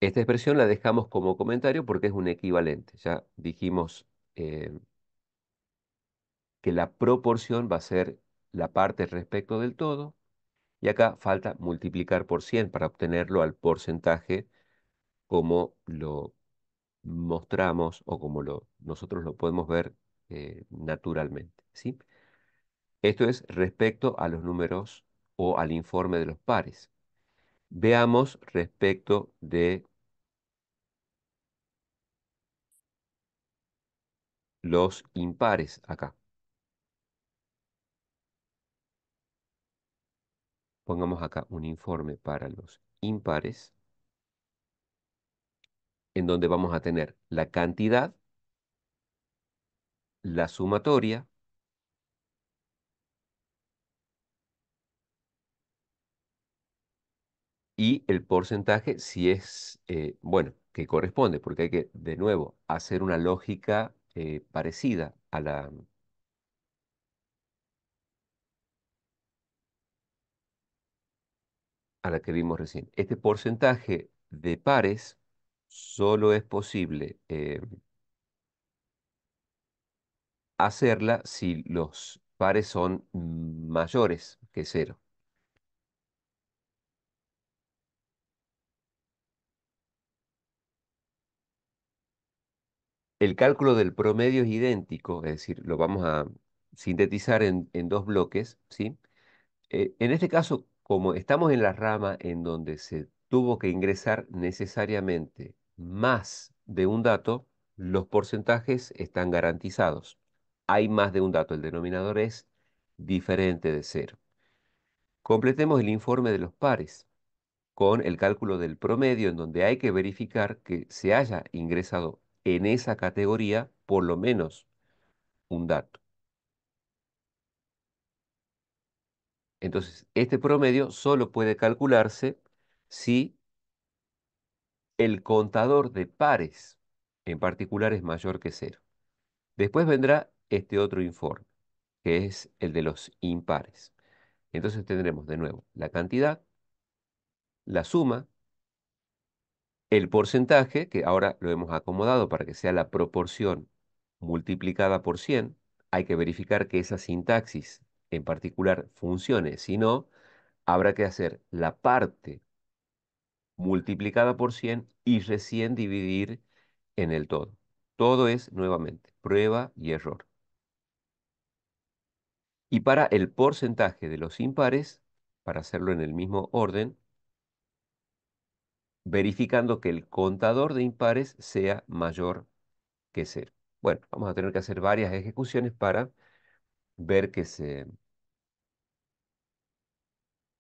Esta expresión la dejamos como comentario porque es un equivalente. Ya dijimos que la proporción va a ser la parte respecto del todo, y acá falta multiplicar por 100 para obtenerlo al porcentaje como lo mostramos o como nosotros lo podemos ver naturalmente, ¿sí? Esto es respecto a los números o al informe de los pares. Veamos respecto de los impares acá. Pongamos acá un informe para los impares, en donde vamos a tener la cantidad, la sumatoria y el porcentaje si es, bueno, que corresponde, porque hay que, de nuevo, hacer una lógica parecida a la que vimos recién. Este porcentaje de pares solo es posible hacerla si los pares son mayores que cero. El cálculo del promedio es idéntico, es decir, lo vamos a sintetizar en dos bloques, ¿sí? En este caso, como estamos en la rama en donde se tuvo que ingresar necesariamente más de un dato, los porcentajes están garantizados. Hay más de un dato, el denominador es diferente de cero. Completemos el informe de los pares con el cálculo del promedio, en donde hay que verificar que se haya ingresado en esa categoría por lo menos un dato. Entonces, este promedio solo puede calcularse si el contador de pares en particular es mayor que cero. Después vendrá este otro informe, que es el de los impares. Entonces tendremos de nuevo la cantidad, la suma, el porcentaje, que ahora lo hemos acomodado para que sea la proporción multiplicada por 100. Hay que verificar que esa sintaxis en particular funcione. Si no, habrá que hacer la parte multiplicada por 100 y recién dividir en el todo. Todo es, nuevamente, prueba y error. Y para el porcentaje de los impares, para hacerlo en el mismo orden, verificando que el contador de impares sea mayor que 0. Bueno, vamos a tener que hacer varias ejecuciones para ver que se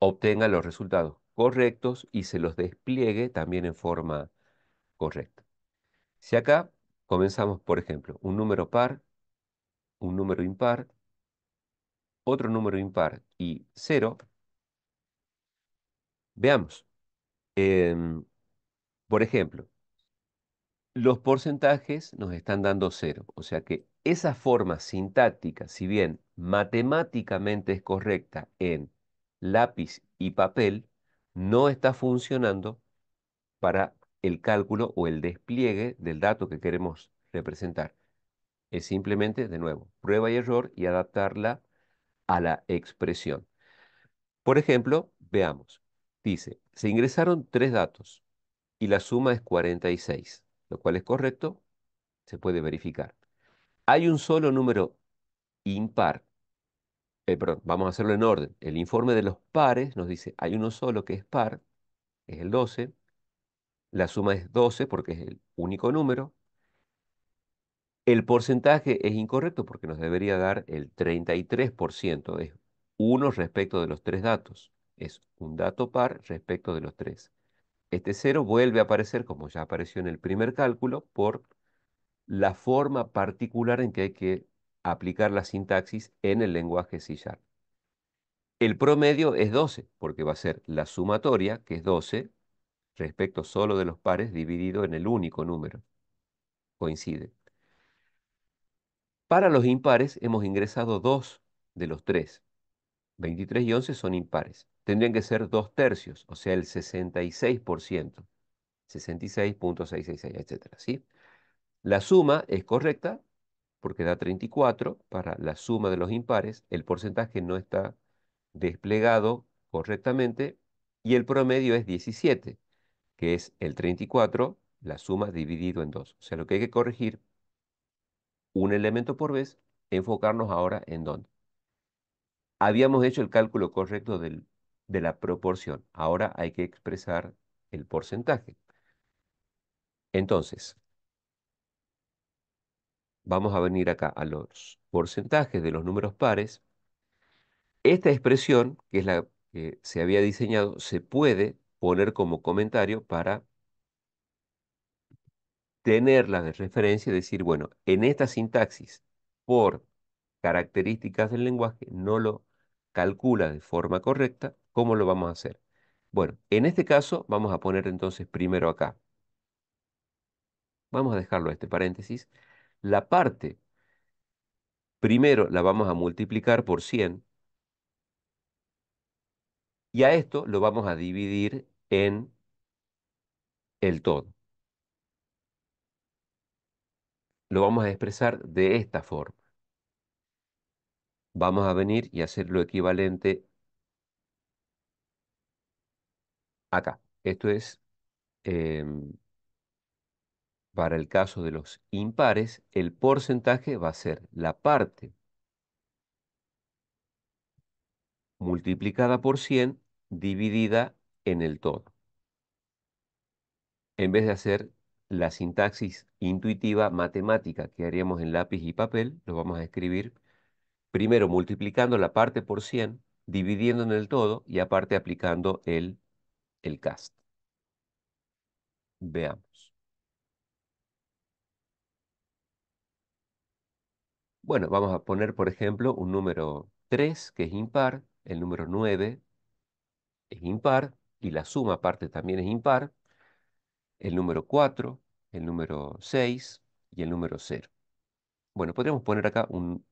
obtengan los resultados correctos y se los despliegue también en forma correcta. Si acá comenzamos, por ejemplo, un número par, un número impar, otro número impar y 0, veamos. Em, por ejemplo, los porcentajes nos están dando 0, o sea que esa forma sintáctica, si bien matemáticamente es correcta en lápiz y papel, no está funcionando para el cálculo o el despliegue del dato que queremos representar. Es simplemente, de nuevo, prueba y error y adaptarla a la expresión. Por ejemplo, veamos. Dice, se ingresaron tres datos y la suma es 46, lo cual es correcto, se puede verificar. Hay un solo número impar. Perdón, vamos a hacerlo en orden. El informe de los pares nos dice, hay uno solo que es par, es el 12. La suma es 12 porque es el único número. El porcentaje es incorrecto porque nos debería dar el 33%. Es uno respecto de los tres datos. Es un dato par respecto de los tres. Este cero vuelve a aparecer como ya apareció en el primer cálculo por la forma particular en que hay que aplicar la sintaxis en el lenguaje C#. El promedio es 12 porque va a ser la sumatoria, que es 12, respecto solo de los pares dividido en el único número. Coincide. Para los impares hemos ingresado dos de los tres. 23 y 11 son impares. Tendrían que ser 2/3, o sea, el 66%. 66.666, etcétera, ¿sí? La suma es correcta porque da 34 para la suma de los impares. El porcentaje no está desplegado correctamente y el promedio es 17, que es el 34, la suma dividido en 2. O sea, lo que hay que corregir un elemento por vez, enfocarnos ahora en dónde. Habíamos hecho el cálculo correcto de la proporción. Ahora hay que expresar el porcentaje. Entonces, vamos a venir acá a los porcentajes de los números pares. Esta expresión, que es la que se había diseñado, se puede poner como comentario para tenerla de referencia y decir, bueno, en esta sintaxis, por características del lenguaje, no lo calcula de forma correcta. ¿Cómo lo vamos a hacer? Bueno, en este caso vamos a poner entonces primero acá. Vamos a dejarlo este paréntesis. La parte, primero la vamos a multiplicar por 100 y a esto lo vamos a dividir en el todo. Lo vamos a expresar de esta forma. Vamos a venir y hacer lo equivalente acá. Esto es, em, para el caso de los impares, el porcentaje va a ser la parte multiplicada por 100 dividida en el todo. En vez de hacer la sintaxis intuitiva matemática que haríamos en lápiz y papel, lo vamos a escribir primero multiplicando la parte por 100, dividiendo en el todo y aparte aplicando el cast. Veamos. Bueno, vamos a poner, por ejemplo, un número 3 que es impar, el número 9 es impar y la suma aparte también es impar, el número 4, el número 6 y el número 0. Bueno, podríamos poner acá un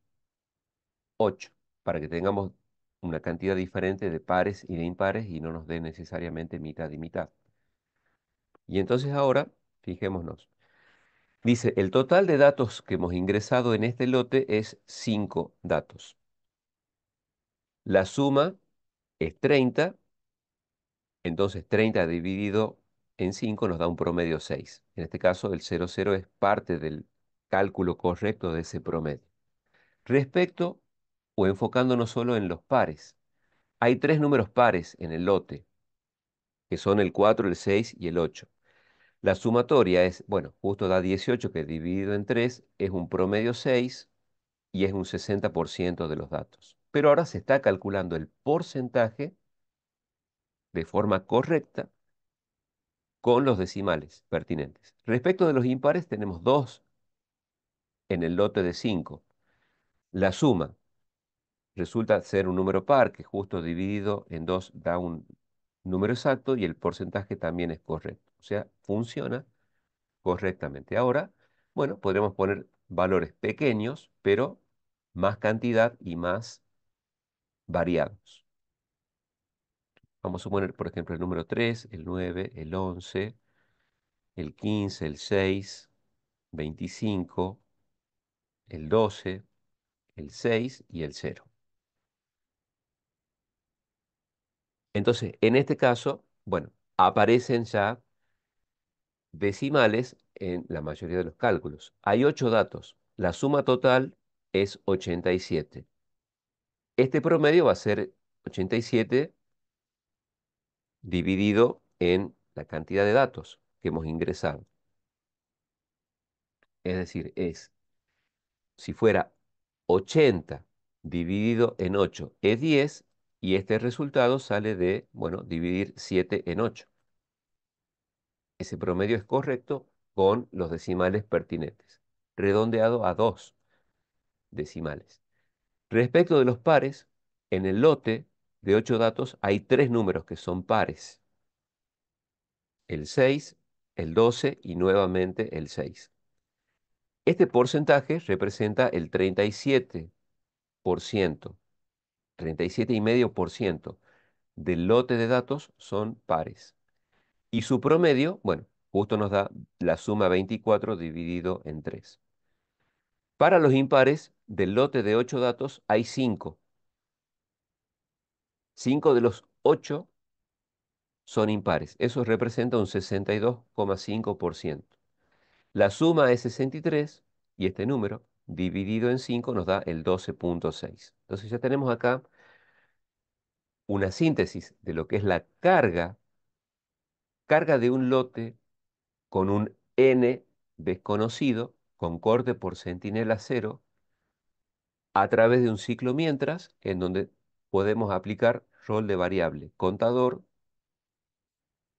8 para que tengamos una cantidad diferente de pares y de impares y no nos dé necesariamente mitad y mitad. Y entonces ahora, fijémonos, dice, el total de datos que hemos ingresado en este lote es 5 datos. La suma es 30, entonces 30 dividido en 5 nos da un promedio 6. En este caso, el 00 es parte del cálculo correcto de ese promedio. Respecto o enfocándonos solo en los pares, hay tres números pares en el lote, que son el 4, el 6 y el 8. La sumatoria es, bueno, justo da 18 que dividido en 3 es un promedio 6 y es un 60% de los datos. Pero ahora se está calculando el porcentaje de forma correcta con los decimales pertinentes. Respecto de los impares, tenemos dos en el lote de 5. La suma resulta ser un número par que justo dividido en 2 da un número exacto y el porcentaje también es correcto. O sea, funciona correctamente. Ahora, bueno, podremos poner valores pequeños, pero más cantidad y más variados. Vamos a poner, por ejemplo, el número 3, el 9, el 11, el 15, el 6, 25, el 12, el 6 y el 0. Entonces, en este caso, bueno, aparecen ya decimales en la mayoría de los cálculos. Hay 8 datos. La suma total es 87. Este promedio va a ser 87 dividido en la cantidad de datos que hemos ingresado. Es decir, si fuera 80 dividido en 8 es 10 y este resultado sale de, bueno, dividir 7 en 8. Ese promedio es correcto con los decimales pertinentes, redondeado a 2 decimales. Respecto de los pares, en el lote de 8 datos hay 3 números que son pares: el 6, el 12 y nuevamente el 6. Este porcentaje representa el 37%, 37,5% del lote de datos son pares. Y su promedio, bueno, justo nos da la suma 24 dividido en 3. Para los impares, del lote de 8 datos hay 5. 5 de los 8 son impares. Eso representa un 62,5%. La suma es 63 y este número dividido en 5 nos da el 12,6. Entonces ya tenemos acá una síntesis de lo que es la carga de un lote con un n desconocido, con corte por centinela cero, a través de un ciclo mientras, en donde podemos aplicar rol de variable, contador,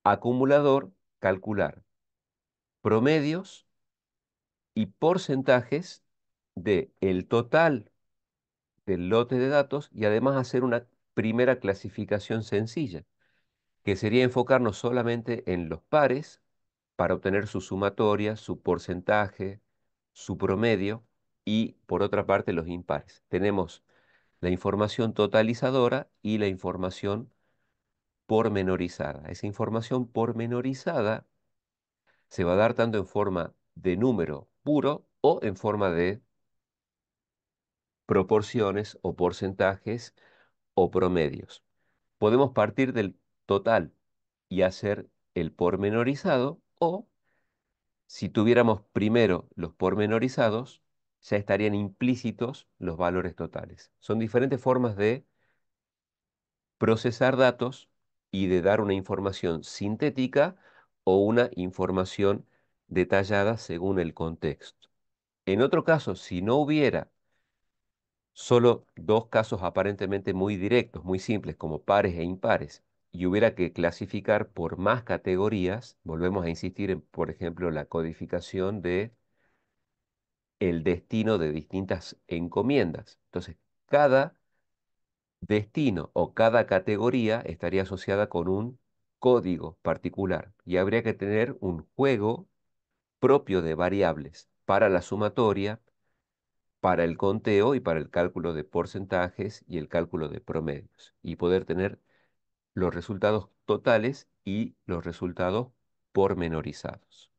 acumulador, calcular promedios y porcentajes de el total del lote de datos y además hacer una primera clasificación sencilla, que sería enfocarnos solamente en los pares para obtener su sumatoria, su porcentaje, su promedio y por otra parte los impares. Tenemos la información totalizadora y la información pormenorizada. Esa información pormenorizada se va a dar tanto en forma de número puro o en forma de proporciones o porcentajes o promedios. Podemos partir del total y hacer el pormenorizado, o si tuviéramos primero los pormenorizados, ya estarían implícitos los valores totales. Son diferentes formas de procesar datos y de dar una información sintética o una información detallada según el contexto. En otro caso, si no hubiera solo dos casos aparentemente muy directos, muy simples, como pares e impares, y hubiera que clasificar por más categorías, volvemos a insistir en, por ejemplo, la codificación de el destino de distintas encomiendas. Entonces, cada destino o cada categoría estaría asociada con un código particular y habría que tener un juego propio de variables para la sumatoria, para el conteo y para el cálculo de porcentajes y el cálculo de promedios, y poder tener los resultados totales y los resultados pormenorizados.